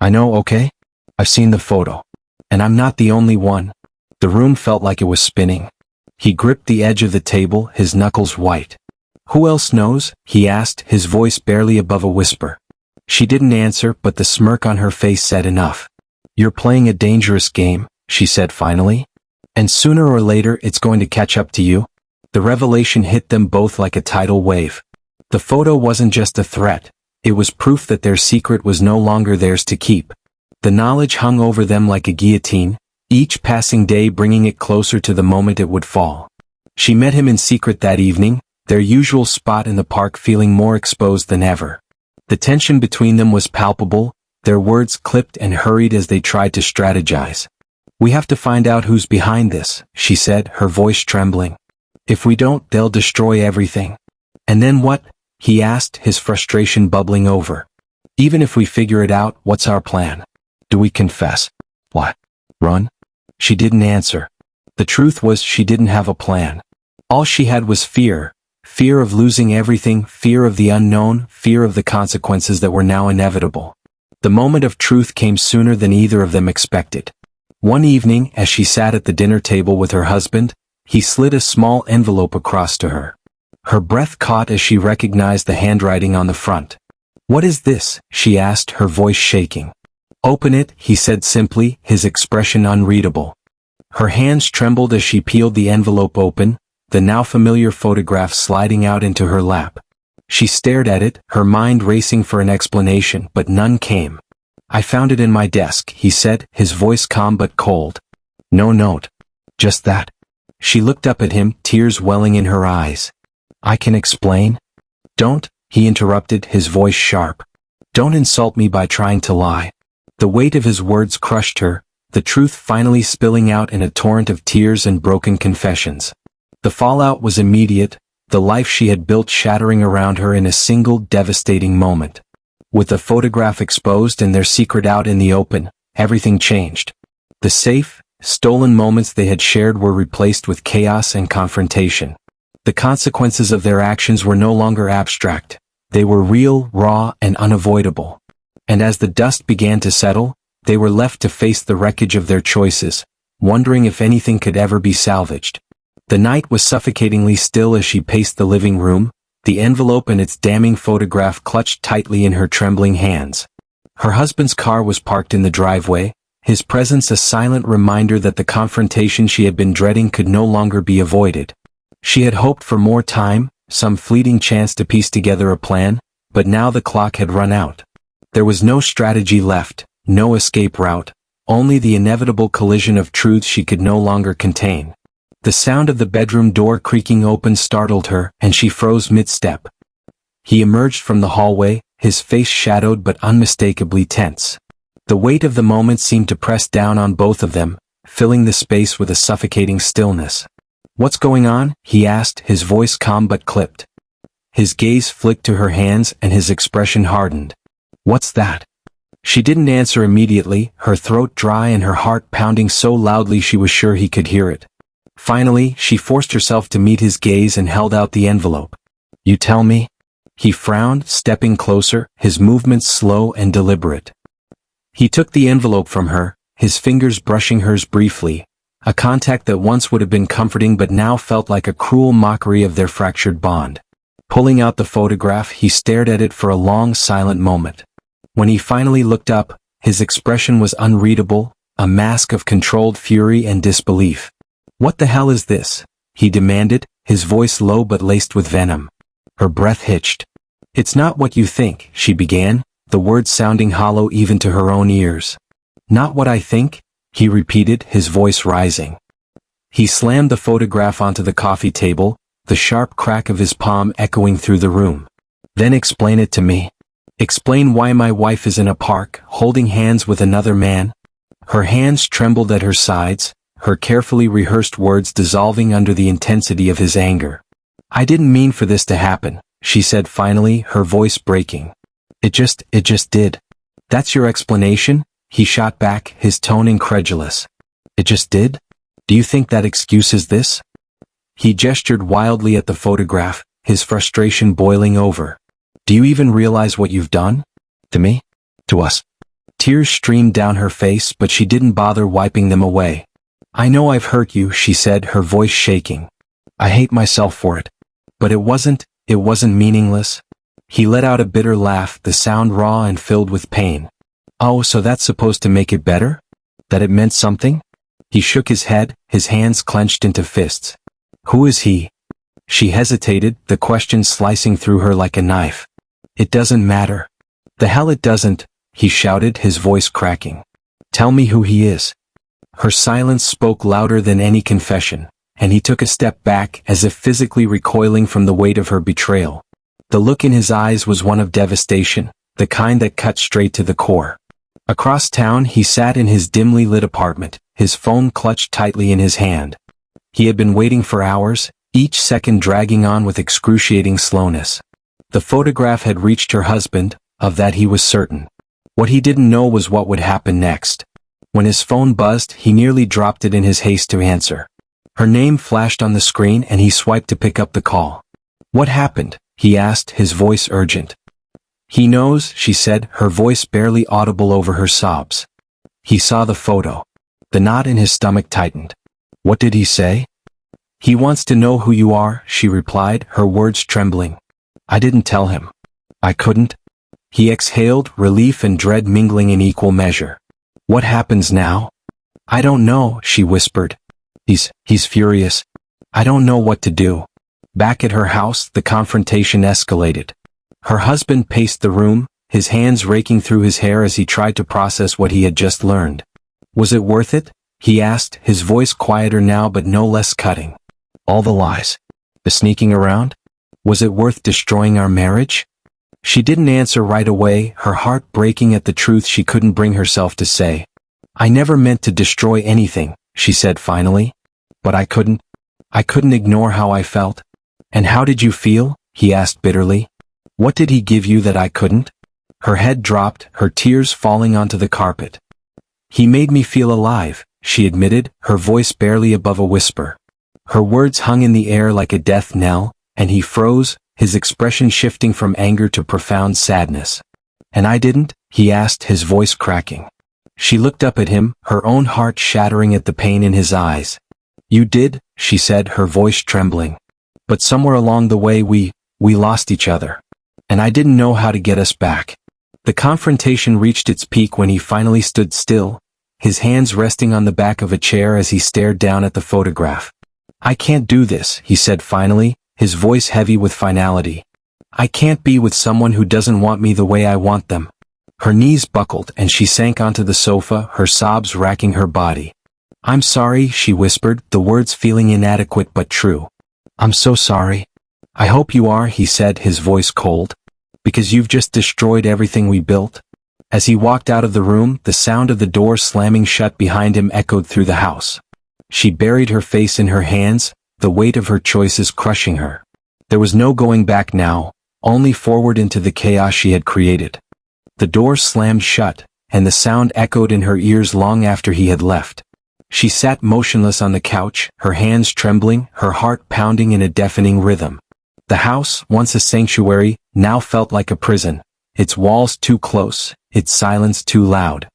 "I know, okay? I've seen the photo. And I'm not the only one." The room felt like it was spinning. He gripped the edge of the table, his knuckles white. "Who else knows?" he asked, his voice barely above a whisper. She didn't answer, but the smirk on her face said enough. "You're playing a dangerous game," she said finally. "And sooner or later it's going to catch up to you." The revelation hit them both like a tidal wave. The photo wasn't just a threat. It was proof that their secret was no longer theirs to keep. The knowledge hung over them like a guillotine, each passing day bringing it closer to the moment it would fall. She met him in secret that evening, their usual spot in the park feeling more exposed than ever. The tension between them was palpable, their words clipped and hurried as they tried to strategize. "We have to find out who's behind this," she said, her voice trembling. "If we don't, they'll destroy everything." "And then what?" he asked, his frustration bubbling over. "Even if we figure it out, what's our plan? Do we confess? What? Run?" She didn't answer. The truth was she didn't have a plan. All she had was fear. Fear of losing everything, fear of the unknown, fear of the consequences that were now inevitable. The moment of truth came sooner than either of them expected. One evening, as she sat at the dinner table with her husband, he slid a small envelope across to her. Her breath caught as she recognized the handwriting on the front. "What is this?" she asked, her voice shaking. "Open it," he said simply, his expression unreadable. Her hands trembled as she peeled the envelope open, the now familiar photograph sliding out into her lap. She stared at it, her mind racing for an explanation, but none came. "I found it in my desk," he said, his voice calm but cold. "No note. Just that." She looked up at him, tears welling in her eyes. "I can explain?" "Don't," he interrupted, his voice sharp. "Don't insult me by trying to lie." The weight of his words crushed her, the truth finally spilling out in a torrent of tears and broken confessions. The fallout was immediate, the life she had built shattering around her in a single devastating moment. With the photograph exposed and their secret out in the open, everything changed. The safe, stolen moments they had shared were replaced with chaos and confrontation. The consequences of their actions were no longer abstract. They were real, raw, and unavoidable. And as the dust began to settle, they were left to face the wreckage of their choices, wondering if anything could ever be salvaged. The night was suffocatingly still as she paced the living room, the envelope and its damning photograph clutched tightly in her trembling hands. Her husband's car was parked in the driveway, his presence a silent reminder that the confrontation she had been dreading could no longer be avoided. She had hoped for more time, some fleeting chance to piece together a plan, but now the clock had run out. There was no strategy left, no escape route, only the inevitable collision of truths she could no longer contain. The sound of the bedroom door creaking open startled her, and she froze mid-step. He emerged from the hallway, his face shadowed but unmistakably tense. The weight of the moment seemed to press down on both of them, filling the space with a suffocating stillness. "What's going on?" he asked, his voice calm but clipped. His gaze flicked to her hands and his expression hardened. "What's that?" She didn't answer immediately, her throat dry and her heart pounding so loudly she was sure he could hear it. Finally, she forced herself to meet his gaze and held out the envelope. "You tell me?" He frowned, stepping closer, his movements slow and deliberate. He took the envelope from her, his fingers brushing hers briefly, a contact that once would have been comforting but now felt like a cruel mockery of their fractured bond. Pulling out the photograph, he stared at it for a long, silent moment. When he finally looked up, his expression was unreadable, a mask of controlled fury and disbelief. "What the hell is this?" he demanded, his voice low but laced with venom. Her breath hitched. "It's not what you think," she began, the words sounding hollow even to her own ears. "Not what I think?" he repeated, his voice rising. He slammed the photograph onto the coffee table, the sharp crack of his palm echoing through the room. "Then explain it to me. Explain why my wife is in a park, holding hands with another man." Her hands trembled at her sides, her carefully rehearsed words dissolving under the intensity of his anger. "I didn't mean for this to happen," she said finally, her voice breaking. It just did." "That's your explanation?" he shot back, his tone incredulous. "It just did? Do you think that excuses this?" He gestured wildly at the photograph, his frustration boiling over. "Do you even realize what you've done? To me? To us?" Tears streamed down her face, but she didn't bother wiping them away. "I know I've hurt you," she said, her voice shaking. "I hate myself for it. But it wasn't meaningless." He let out a bitter laugh, the sound raw and filled with pain. "Oh, so that's supposed to make it better? That it meant something?" He shook his head, his hands clenched into fists. "Who is he?" She hesitated, the question slicing through her like a knife. "It doesn't matter." "The hell it doesn't," he shouted, his voice cracking. "Tell me who he is." Her silence spoke louder than any confession, and he took a step back as if physically recoiling from the weight of her betrayal. The look in his eyes was one of devastation, the kind that cut straight to the core. Across town he sat in his dimly lit apartment, his phone clutched tightly in his hand. He had been waiting for hours, each second dragging on with excruciating slowness. The photograph had reached her husband, of that he was certain. What he didn't know was what would happen next. When his phone buzzed, he nearly dropped it in his haste to answer. Her name flashed on the screen and he swiped to pick up the call. "What happened?" he asked, his voice urgent. "He knows," she said, her voice barely audible over her sobs. "He saw the photo." The knot in his stomach tightened. "What did he say?" "He wants to know who you are," she replied, her words trembling. "I didn't tell him. I couldn't." He exhaled, relief and dread mingling in equal measure. What happens now? I don't know, she whispered. He's furious. I don't know what to do. Back at her house, the confrontation escalated. Her husband paced the room, his hands raking through his hair as he tried to process what he had just learned. Was it worth it? He asked, his voice quieter now but no less cutting. All the lies. The sneaking around? Was it worth destroying our marriage? She didn't answer right away, her heart breaking at the truth she couldn't bring herself to say. I never meant to destroy anything, she said finally. But I couldn't ignore how I felt. And how did you feel? He asked bitterly. What did he give you that I couldn't? Her head dropped, her tears falling onto the carpet. He made me feel alive, she admitted, her voice barely above a whisper. Her words hung in the air like a death knell, and he froze, his expression shifting from anger to profound sadness. And I didn't? He asked, his voice cracking. She looked up at him, her own heart shattering at the pain in his eyes. You did, she said, her voice trembling. But somewhere along the way we lost each other. And I didn't know how to get us back. The confrontation reached its peak when he finally stood still, his hands resting on the back of a chair as he stared down at the photograph. I can't do this, he said finally, his voice heavy with finality. I can't be with someone who doesn't want me the way I want them. Her knees buckled and she sank onto the sofa, her sobs racking her body. I'm sorry, she whispered, the words feeling inadequate but true. I'm so sorry. I hope you are, he said, his voice cold. Because you've just destroyed everything we built. As he walked out of the room, the sound of the door slamming shut behind him echoed through the house. She buried her face in her hands, the weight of her choices crushing her. There was no going back now, only forward into the chaos she had created. The door slammed shut, and the sound echoed in her ears long after he had left. She sat motionless on the couch, her hands trembling, her heart pounding in a deafening rhythm. The house, once a sanctuary, now felt like a prison, its walls too close, its silence too loud.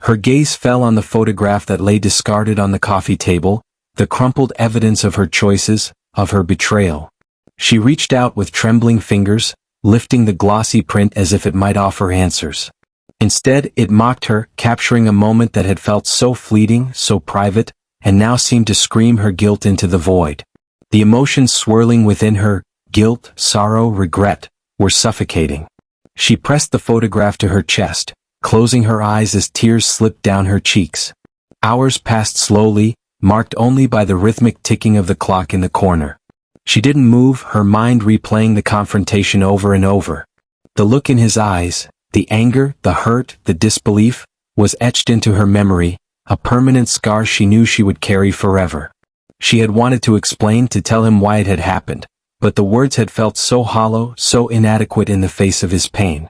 Her gaze fell on the photograph that lay discarded on the coffee table, the crumpled evidence of her choices, of her betrayal. She reached out with trembling fingers, lifting the glossy print as if it might offer answers. Instead, it mocked her, capturing a moment that had felt so fleeting, so private, and now seemed to scream her guilt into the void. The emotions swirling within her, guilt, sorrow, regret, were suffocating. She pressed the photograph to her chest, closing her eyes as tears slipped down her cheeks. Hours passed slowly, marked only by the rhythmic ticking of the clock in the corner. She didn't move, her mind replaying the confrontation over and over. The look in his eyes, the anger, the hurt, the disbelief, was etched into her memory, a permanent scar she knew she would carry forever. She had wanted to explain, to tell him why it had happened, but the words had felt so hollow, so inadequate in the face of his pain.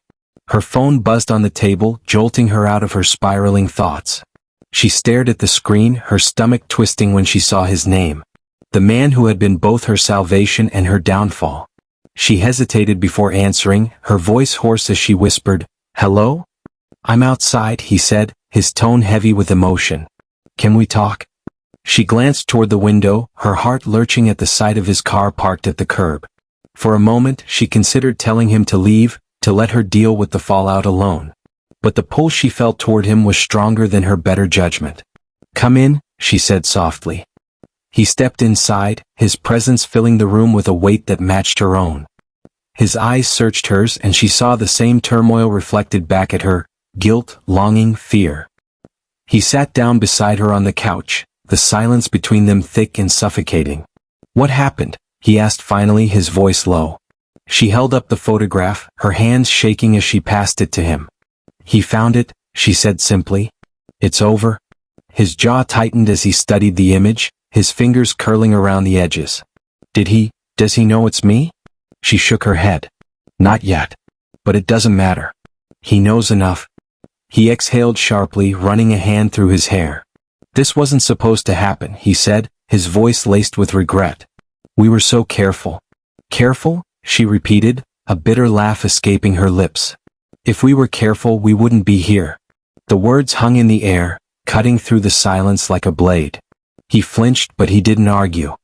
Her phone buzzed on the table, jolting her out of her spiraling thoughts. She stared at the screen, her stomach twisting when she saw his name. The man who had been both her salvation and her downfall. She hesitated before answering, her voice hoarse as she whispered, "Hello? I'm outside," he said, his tone heavy with emotion. "Can we talk?" She glanced toward the window, her heart lurching at the sight of his car parked at the curb. For a moment, she considered telling him to leave, to let her deal with the fallout alone. But the pull she felt toward him was stronger than her better judgment. "Come in," she said softly. He stepped inside, his presence filling the room with a weight that matched her own. His eyes searched hers and she saw the same turmoil reflected back at her, guilt, longing, fear. He sat down beside her on the couch, the silence between them thick and suffocating. "What happened?" he asked finally, his voice low. She held up the photograph, her hands shaking as she passed it to him. "He found it," she said simply. "It's over." His jaw tightened as he studied the image, his fingers curling around the edges. Does he know it's me?" She shook her head. "Not yet. But it doesn't matter. He knows enough." He exhaled sharply, running a hand through his hair. "This wasn't supposed to happen," he said, his voice laced with regret. "We were so careful." "Careful?" she repeated, a bitter laugh escaping her lips. "If we were careful, we wouldn't be here." The words hung in the air, cutting through the silence like a blade. He flinched, but he didn't argue.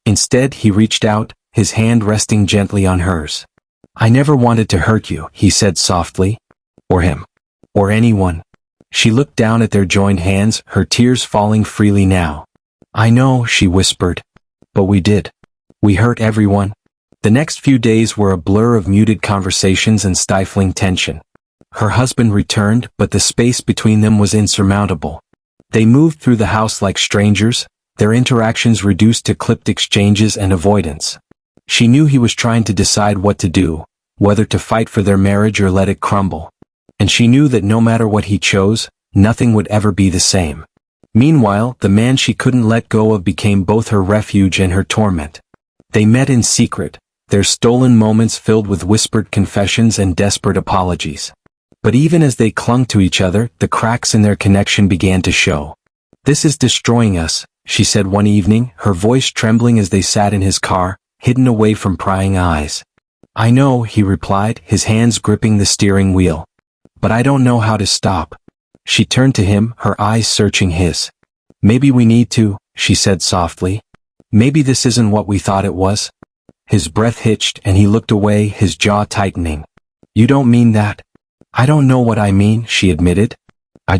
Instead, he reached out, his hand resting gently on hers. "I never wanted to hurt you," he said softly. Or him. Or anyone. She looked down at their joined hands, her tears falling freely now. I know, she whispered. But we did. We hurt everyone. The next few days were a blur of muted conversations and stifling tension. Her husband returned, but the space between them was insurmountable. They moved through the house like strangers, their interactions reduced to clipped exchanges and avoidance. She knew he was trying to decide what to do, whether to fight for their marriage or let it crumble. And she knew that no matter what he chose, nothing would ever be the same. Meanwhile, the man she couldn't let go of became both her refuge and her torment. They met in secret, their stolen moments filled with whispered confessions and desperate apologies. But even as they clung to each other, the cracks in their connection began to show. This is destroying us, she said one evening, her voice trembling as they sat in his car, hidden away from prying eyes. I know, he replied, his hands gripping the steering wheel. But I don't know how to stop. She turned to him, her eyes searching his. Maybe we need to, she said softly. Maybe this isn't what we thought it was. His breath hitched and he looked away, his jaw tightening. You don't mean that? I don't know what I mean, she admitted. I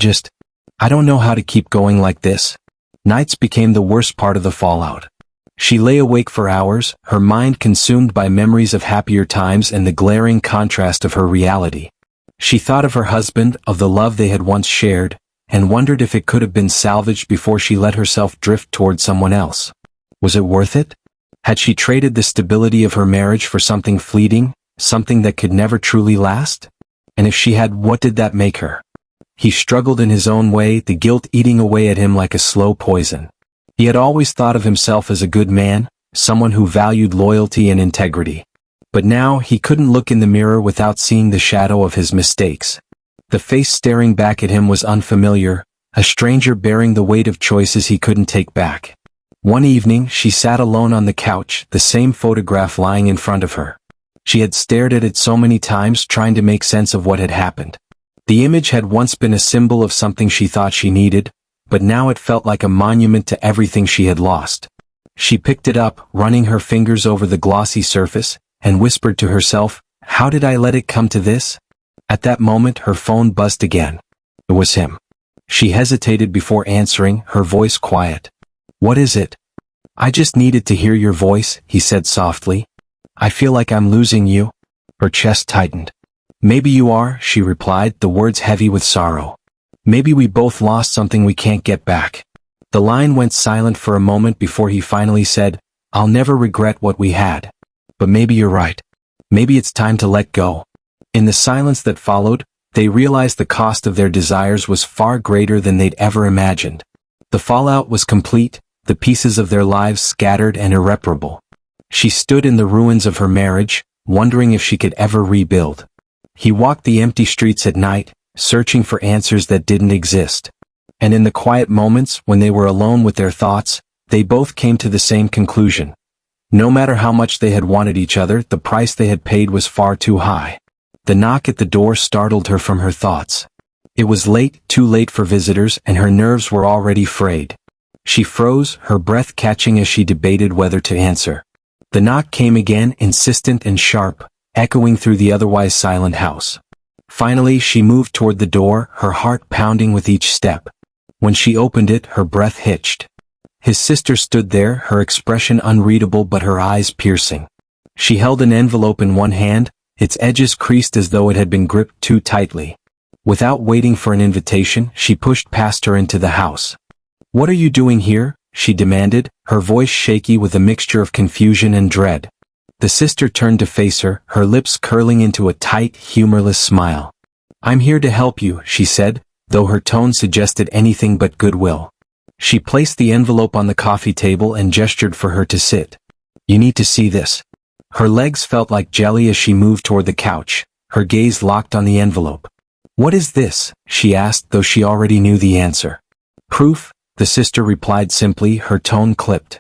don't know how to keep going like this. Nights became the worst part of the fallout. She lay awake for hours, her mind consumed by memories of happier times and the glaring contrast of her reality. She thought of her husband, of the love they had once shared, and wondered if it could have been salvaged before she let herself drift toward someone else. Was it worth it? Had she traded the stability of her marriage for something fleeting, something that could never truly last? And if she had, what did that make her? He struggled in his own way, the guilt eating away at him like a slow poison. He had always thought of himself as a good man, someone who valued loyalty and integrity. But now he couldn't look in the mirror without seeing the shadow of his mistakes. The face staring back at him was unfamiliar, a stranger bearing the weight of choices he couldn't take back. One evening, she sat alone on the couch, the same photograph lying in front of her. She had stared at it so many times, trying to make sense of what had happened. The image had once been a symbol of something she thought she needed, but now it felt like a monument to everything she had lost. She picked it up, running her fingers over the glossy surface, and whispered to herself, how did I let it come to this? At that moment her phone buzzed again. It was him. She hesitated before answering, her voice quiet. What is it? I just needed to hear your voice, he said softly. I feel like I'm losing you. Her chest tightened. Maybe you are, she replied, the words heavy with sorrow. Maybe we both lost something we can't get back. The line went silent for a moment before he finally said, I'll never regret what we had. But maybe you're right. Maybe it's time to let go. In the silence that followed, they realized the cost of their desires was far greater than they'd ever imagined. The fallout was complete, the pieces of their lives scattered and irreparable. She stood in the ruins of her marriage, wondering if she could ever rebuild. He walked the empty streets at night, searching for answers that didn't exist. And in the quiet moments, when they were alone with their thoughts, they both came to the same conclusion. No matter how much they had wanted each other, the price they had paid was far too high. The knock at the door startled her from her thoughts. It was late, too late for visitors, and her nerves were already frayed. She froze, her breath catching as she debated whether to answer. The knock came again, insistent and sharp, echoing through the otherwise silent house. Finally, she moved toward the door, her heart pounding with each step. When she opened it, her breath hitched. His sister stood there, her expression unreadable but her eyes piercing. She held an envelope in one hand, its edges creased as though it had been gripped too tightly. Without waiting for an invitation, she pushed past her into the house. What are you doing here? She demanded, her voice shaky with a mixture of confusion and dread. The sister turned to face her, her lips curling into a tight, humorless smile. I'm here to help you, she said, though her tone suggested anything but goodwill. She placed the envelope on the coffee table and gestured for her to sit. You need to see this. Her legs felt like jelly as she moved toward the couch, her gaze locked on the envelope. What is this? She asked, though she already knew the answer. Proof, the sister replied simply, her tone clipped.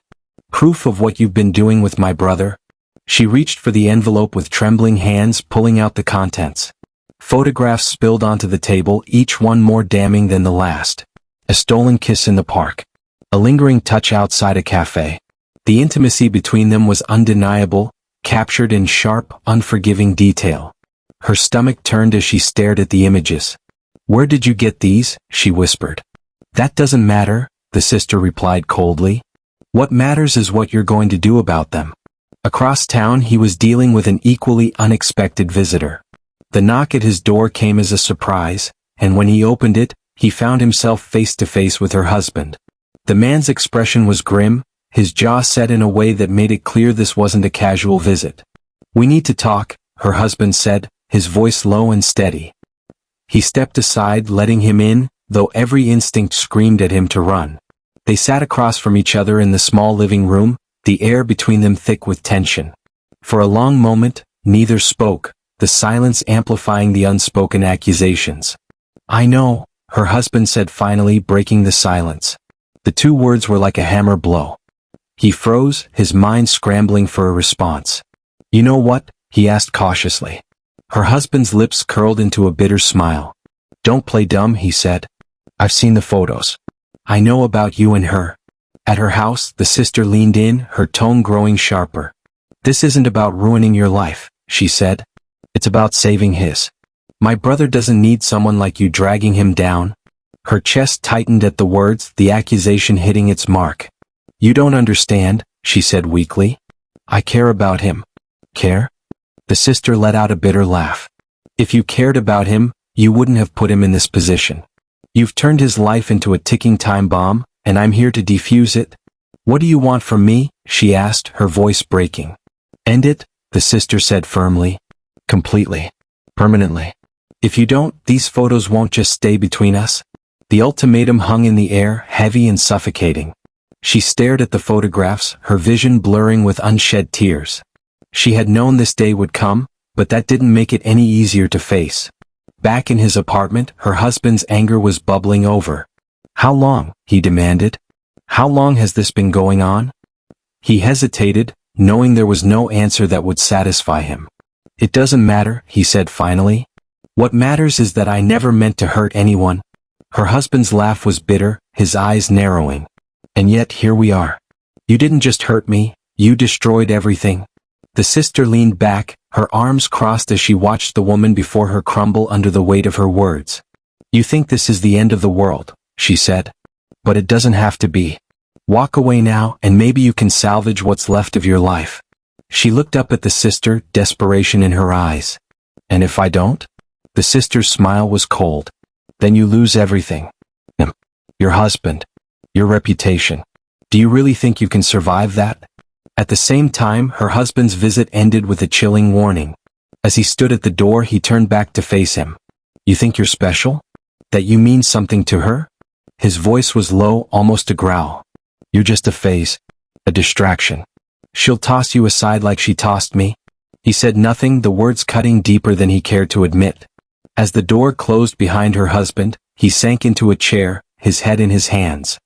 Proof of what you've been doing with my brother? She reached for the envelope with trembling hands, pulling out the contents. Photographs spilled onto the table, each one more damning than the last. A stolen kiss in the park. A lingering touch outside a cafe. The intimacy between them was undeniable, captured in sharp, unforgiving detail. Her stomach turned as she stared at the images. "Where did you get these?" she whispered. "That doesn't matter," the sister replied coldly. "What matters is what you're going to do about them." Across town he was dealing with an equally unexpected visitor. The knock at his door came as a surprise, and when he opened it, he found himself face to face with her husband. The man's expression was grim, his jaw set in a way that made it clear this wasn't a casual visit. "We need to talk," her husband said, his voice low and steady. He stepped aside, letting him in, though every instinct screamed at him to run. They sat across from each other in the small living room, the air between them thick with tension. For a long moment, neither spoke, the silence amplifying the unspoken accusations. "I know," her husband said finally, breaking the silence. The two words were like a hammer blow. He froze, his mind scrambling for a response. "You know what?" he asked cautiously. Her husband's lips curled into a bitter smile. "Don't play dumb," he said. "I've seen the photos. I know about you and her." At her house, the sister leaned in, her tone growing sharper. "This isn't about ruining your life," she said. "It's about saving his. My brother doesn't need someone like you dragging him down." Her chest tightened at the words, the accusation hitting its mark. "You don't understand," she said weakly. "I care about him." "Care?" The sister let out a bitter laugh. "If you cared about him, you wouldn't have put him in this position. You've turned his life into a ticking time bomb, and I'm here to defuse it." "What do you want from me?" she asked, her voice breaking. "End it," the sister said firmly. "Completely. Permanently. If you don't, these photos won't just stay between us." The ultimatum hung in the air, heavy and suffocating. She stared at the photographs, her vision blurring with unshed tears. She had known this day would come, but that didn't make it any easier to face. Back in his apartment, her husband's anger was bubbling over. "How long?" he demanded. "How long has this been going on?" He hesitated, knowing there was no answer that would satisfy him. "It doesn't matter," he said finally. "What matters is that I never meant to hurt anyone." Her husband's laugh was bitter, his eyes narrowing. "And yet here we are. You didn't just hurt me, you destroyed everything." The sister leaned back, her arms crossed as she watched the woman before her crumble under the weight of her words. "You think this is the end of the world," she said. "But it doesn't have to be. Walk away now, and maybe you can salvage what's left of your life." She looked up at the sister, desperation in her eyes. "And if I don't?" The sister's smile was cold. "Then you lose everything. Your husband. Your reputation. Do you really think you can survive that?" At the same time, her husband's visit ended with a chilling warning. As he stood at the door, he turned back to face him. "You think you're special? That you mean something to her?" His voice was low, almost a growl. "You're just a phase. A distraction. She'll toss you aside like she tossed me." He said nothing, the words cutting deeper than he cared to admit. As the door closed behind her husband, he sank into a chair, his head in his hands.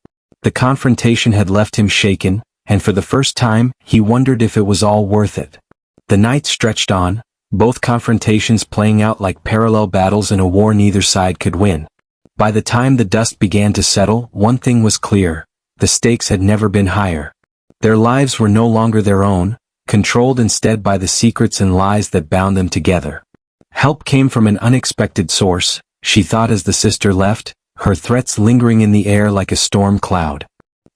The confrontation had left him shaken, and for the first time, he wondered if it was all worth it. The night stretched on, both confrontations playing out like parallel battles in a war neither side could win. By the time the dust began to settle, one thing was clear: the stakes had never been higher. Their lives were no longer their own, controlled instead by the secrets and lies that bound them together. Help came from an unexpected source, she thought as the sister left, her threats lingering in the air like a storm cloud.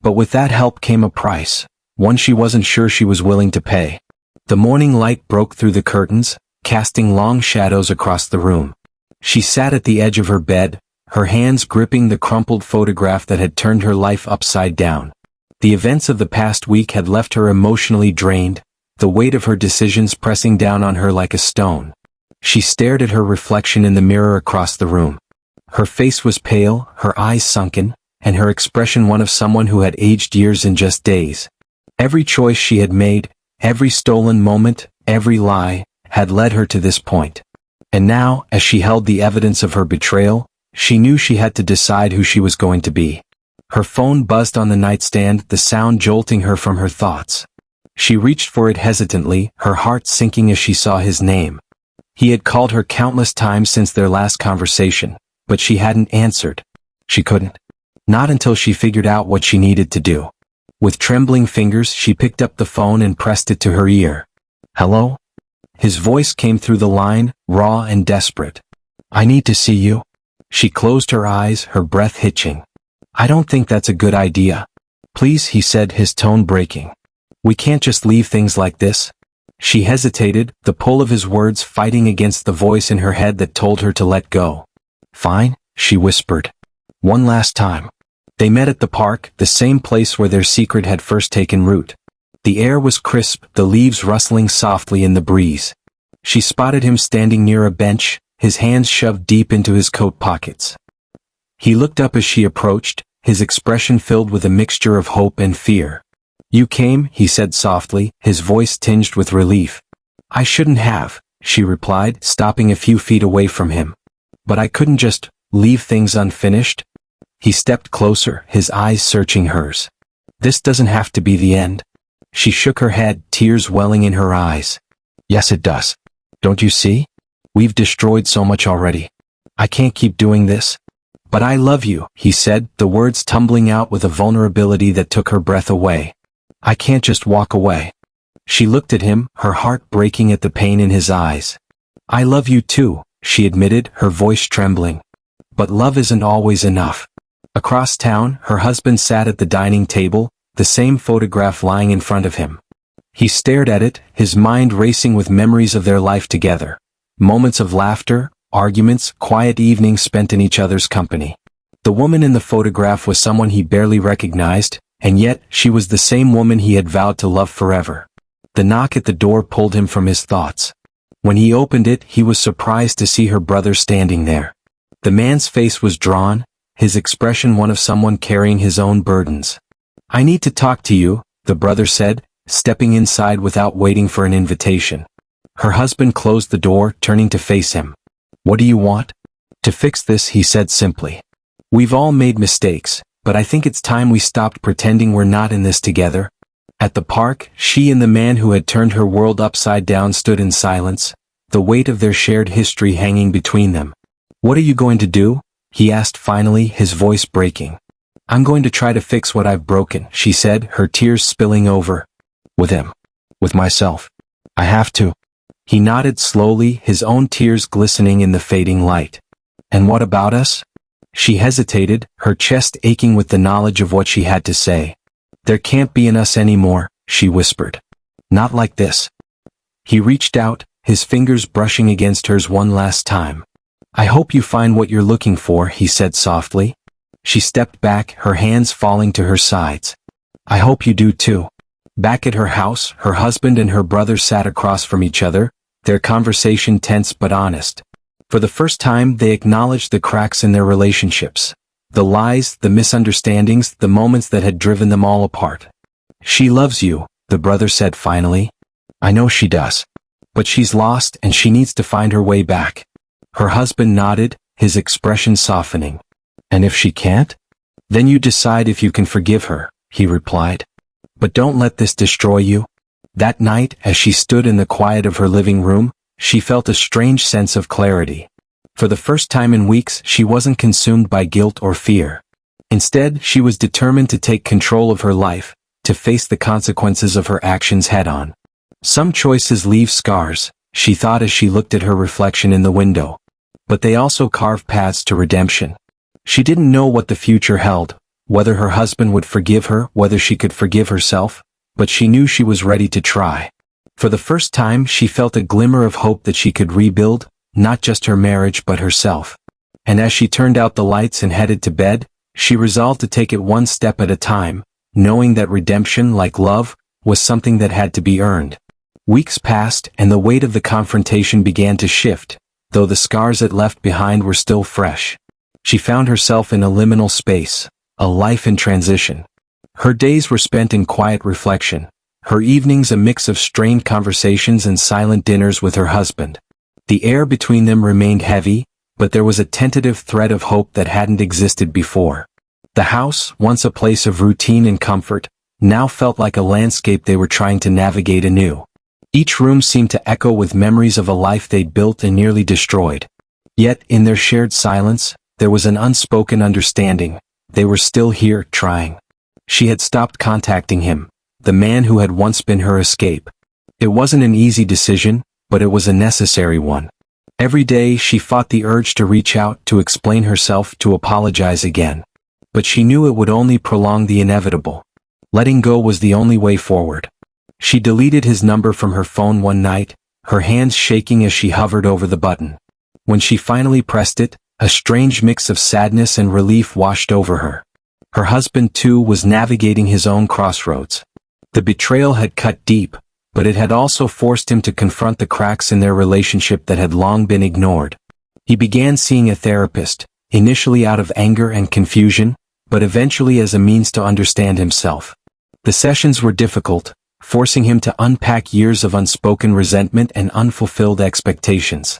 But with that help came a price, one she wasn't sure she was willing to pay. The morning light broke through the curtains, casting long shadows across the room. She sat at the edge of her bed, her hands gripping the crumpled photograph that had turned her life upside down. The events of the past week had left her emotionally drained, the weight of her decisions pressing down on her like a stone. She stared at her reflection in the mirror across the room. Her face was pale, her eyes sunken, and her expression one of someone who had aged years in just days. Every choice she had made, every stolen moment, every lie, had led her to this point. And now, as she held the evidence of her betrayal, she knew she had to decide who she was going to be. Her phone buzzed on the nightstand, the sound jolting her from her thoughts. She reached for it hesitantly, her heart sinking as she saw his name. He had called her countless times since their last conversation, but she hadn't answered. She couldn't. Not until she figured out what she needed to do. With trembling fingers, she picked up the phone and pressed it to her ear. "Hello?" His voice came through the line, raw and desperate. "I need to see you." She closed her eyes, her breath hitching. "I don't think that's a good idea." "Please," he said, his tone breaking. "We can't just leave things like this." She hesitated, the pull of his words fighting against the voice in her head that told her to let go. "Fine," she whispered. "One last time." They met at the park, the same place where their secret had first taken root. The air was crisp, the leaves rustling softly in the breeze. She spotted him standing near a bench, his hands shoved deep into his coat pockets. He looked up as she approached, his expression filled with a mixture of hope and fear. "You came," he said softly, his voice tinged with relief. "I shouldn't have," she replied, stopping a few feet away from him. "But I couldn't just leave things unfinished." He stepped closer, his eyes searching hers. "This doesn't have to be the end." She shook her head, tears welling in her eyes. "Yes, it does. Don't you see? We've destroyed so much already. I can't keep doing this." "But I love you," he said, the words tumbling out with a vulnerability that took her breath away. "I can't just walk away." She looked at him, her heart breaking at the pain in his eyes. "I love you too," she admitted, her voice trembling. "But love isn't always enough." Across town, her husband sat at the dining table, the same photograph lying in front of him. He stared at it, his mind racing with memories of their life together. Moments of laughter, arguments, quiet evenings spent in each other's company. The woman in the photograph was someone he barely recognized, and yet she was the same woman he had vowed to love forever. The knock at the door pulled him from his thoughts. When he opened it, he was surprised to see her brother standing there. The man's face was drawn, his expression one of someone carrying his own burdens. "I need to talk to you," the brother said, stepping inside without waiting for an invitation. Her husband closed the door, turning to face him. "What do you want?" "To fix this," he said simply. "We've all made mistakes, but I think it's time we stopped pretending we're not in this together." At the park, she and the man who had turned her world upside down stood in silence, the weight of their shared history hanging between them. "What are you going to do?" he asked finally, his voice breaking. "I'm going to try to fix what I've broken," she said, her tears spilling over. "With him. With myself. I have to." He nodded slowly, his own tears glistening in the fading light. "And what about us?" She hesitated, her chest aching with the knowledge of what she had to say. "There can't be an us anymore," she whispered. "Not like this." He reached out, his fingers brushing against hers one last time. "I hope you find what you're looking for," he said softly. She stepped back, her hands falling to her sides. "I hope you do too." Back at her house, her husband and her brother sat across from each other, their conversation tense but honest. For the first time, they acknowledged the cracks in their relationships. The lies, the misunderstandings, the moments that had driven them all apart. "She loves you," the brother said finally. "I know she does. But she's lost and she needs to find her way back." Her husband nodded, his expression softening. "And if she can't? Then you decide if you can forgive her," he replied. "But don't let this destroy you." That night, as she stood in the quiet of her living room, she felt a strange sense of clarity. For the first time in weeks, she wasn't consumed by guilt or fear. Instead, she was determined to take control of her life, to face the consequences of her actions head-on. Some choices leave scars, she thought as she looked at her reflection in the window. But they also carve paths to redemption. She didn't know what the future held, whether her husband would forgive her, whether she could forgive herself, but she knew she was ready to try. For the first time, she felt a glimmer of hope that she could rebuild, not just her marriage but herself. And as she turned out the lights and headed to bed, she resolved to take it one step at a time, knowing that redemption, like love, was something that had to be earned. Weeks passed, and the weight of the confrontation began to shift, though the scars it left behind were still fresh. She found herself in a liminal space, a life in transition. Her days were spent in quiet reflection, her evenings a mix of strained conversations and silent dinners with her husband. The air between them remained heavy, but there was a tentative thread of hope that hadn't existed before. The house, once a place of routine and comfort, now felt like a landscape they were trying to navigate anew. Each room seemed to echo with memories of a life they'd built and nearly destroyed. Yet, in their shared silence, there was an unspoken understanding. They were still here, trying. She had stopped contacting him, the man who had once been her escape. It wasn't an easy decision, but it was a necessary one. Every day she fought the urge to reach out, to explain herself, to apologize again. But she knew it would only prolong the inevitable. Letting go was the only way forward. She deleted his number from her phone one night, her hands shaking as she hovered over the button. When she finally pressed it, a strange mix of sadness and relief washed over her. Her husband, too, was navigating his own crossroads. The betrayal had cut deep, but it had also forced him to confront the cracks in their relationship that had long been ignored. He began seeing a therapist, initially out of anger and confusion, but eventually as a means to understand himself. The sessions were difficult, forcing him to unpack years of unspoken resentment and unfulfilled expectations.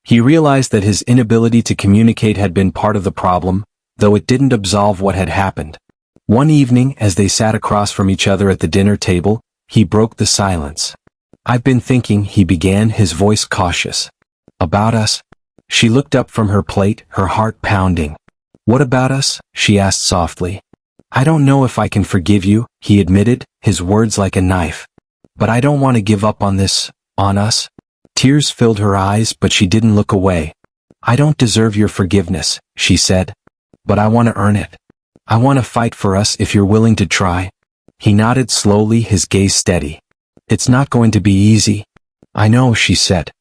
He realized that his inability to communicate had been part of the problem, though it didn't absolve what had happened. One evening, as they sat across from each other at the dinner table, he broke the silence. "I've been thinking," he began, his voice cautious. "About us?" She looked up from her plate, her heart pounding. "What about us?" she asked softly. "I don't know if I can forgive you," he admitted, his words like a knife. "But I don't want to give up on this, on us." Tears filled her eyes, but she didn't look away. "I don't deserve your forgiveness," she said. "But I want to earn it. I want to fight for us if you're willing to try." He nodded slowly, his gaze steady. "It's not going to be easy." "I know," she said.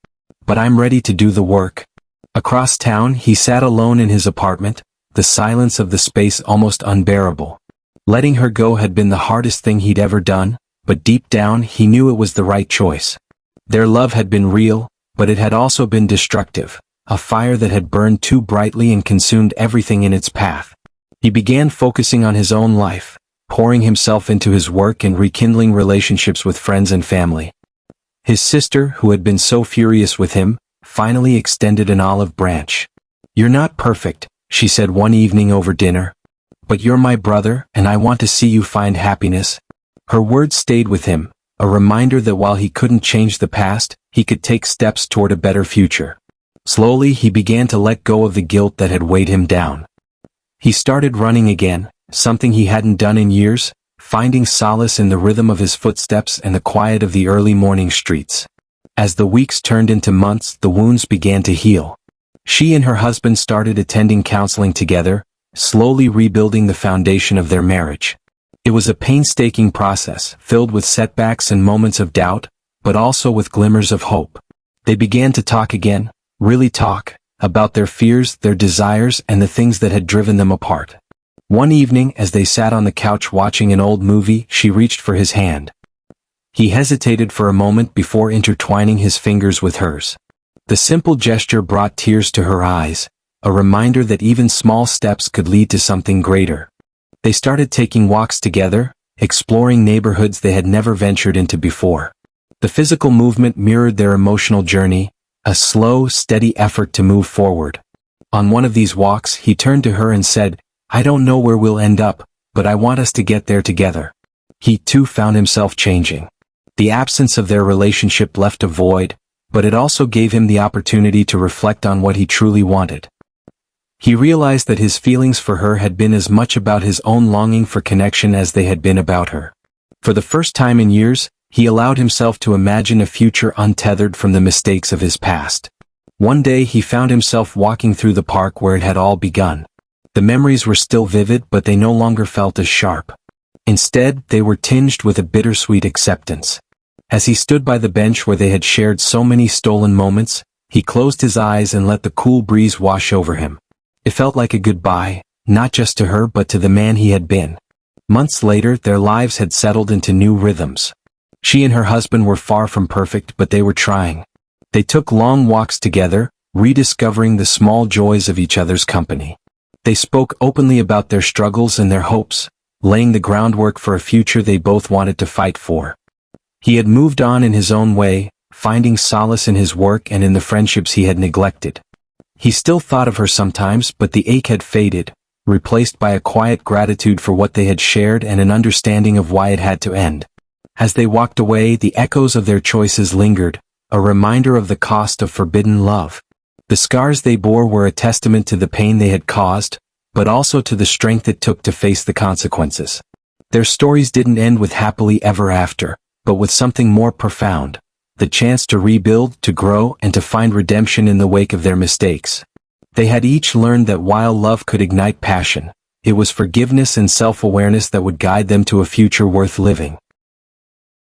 "But I'm ready to do the work." Across town, he sat alone in his apartment, the silence of the space almost unbearable. Letting her go had been the hardest thing he'd ever done, but deep down he knew it was the right choice. Their love had been real, but it had also been destructive, a fire that had burned too brightly and consumed everything in its path. He began focusing on his own life, pouring himself into his work and rekindling relationships with friends and family. His sister, who had been so furious with him, finally extended an olive branch. "You're not perfect," she said one evening over dinner. "But you're my brother, and I want to see you find happiness." Her words stayed with him, a reminder that while he couldn't change the past, he could take steps toward a better future. Slowly he began to let go of the guilt that had weighed him down. He started running again, something he hadn't done in years, finding solace in the rhythm of his footsteps and the quiet of the early morning streets. As the weeks turned into months, the wounds began to heal. She and her husband started attending counseling together, slowly rebuilding the foundation of their marriage. It was a painstaking process, filled with setbacks and moments of doubt, but also with glimmers of hope. They began to talk again, really talk, about their fears, their desires, and the things that had driven them apart. One evening, as they sat on the couch watching an old movie, she reached for his hand. He hesitated for a moment before intertwining his fingers with hers. The simple gesture brought tears to her eyes, a reminder that even small steps could lead to something greater. They started taking walks together, exploring neighborhoods they had never ventured into before. The physical movement mirrored their emotional journey, a slow, steady effort to move forward. On one of these walks, he turned to her and said, "I don't know where we'll end up, but I want us to get there together." He too found himself changing. The absence of their relationship left a void, but it also gave him the opportunity to reflect on what he truly wanted. He realized that his feelings for her had been as much about his own longing for connection as they had been about her. For the first time in years, he allowed himself to imagine a future untethered from the mistakes of his past. One day he found himself walking through the park where it had all begun. The memories were still vivid, but they no longer felt as sharp. Instead, they were tinged with a bittersweet acceptance. As he stood by the bench where they had shared so many stolen moments, he closed his eyes and let the cool breeze wash over him. It felt like a goodbye, not just to her but to the man he had been. Months later, their lives had settled into new rhythms. She and her husband were far from perfect, but they were trying. They took long walks together, rediscovering the small joys of each other's company. They spoke openly about their struggles and their hopes, laying the groundwork for a future they both wanted to fight for. He had moved on in his own way, finding solace in his work and in the friendships he had neglected. He still thought of her sometimes, but the ache had faded, replaced by a quiet gratitude for what they had shared and an understanding of why it had to end. As they walked away, the echoes of their choices lingered, a reminder of the cost of forbidden love. The scars they bore were a testament to the pain they had caused, but also to the strength it took to face the consequences. Their stories didn't end with happily ever after, but with something more profound. the chance to rebuild, to grow, and to find redemption in the wake of their mistakes. They had each learned that while love could ignite passion, it was forgiveness and self-awareness that would guide them to a future worth living.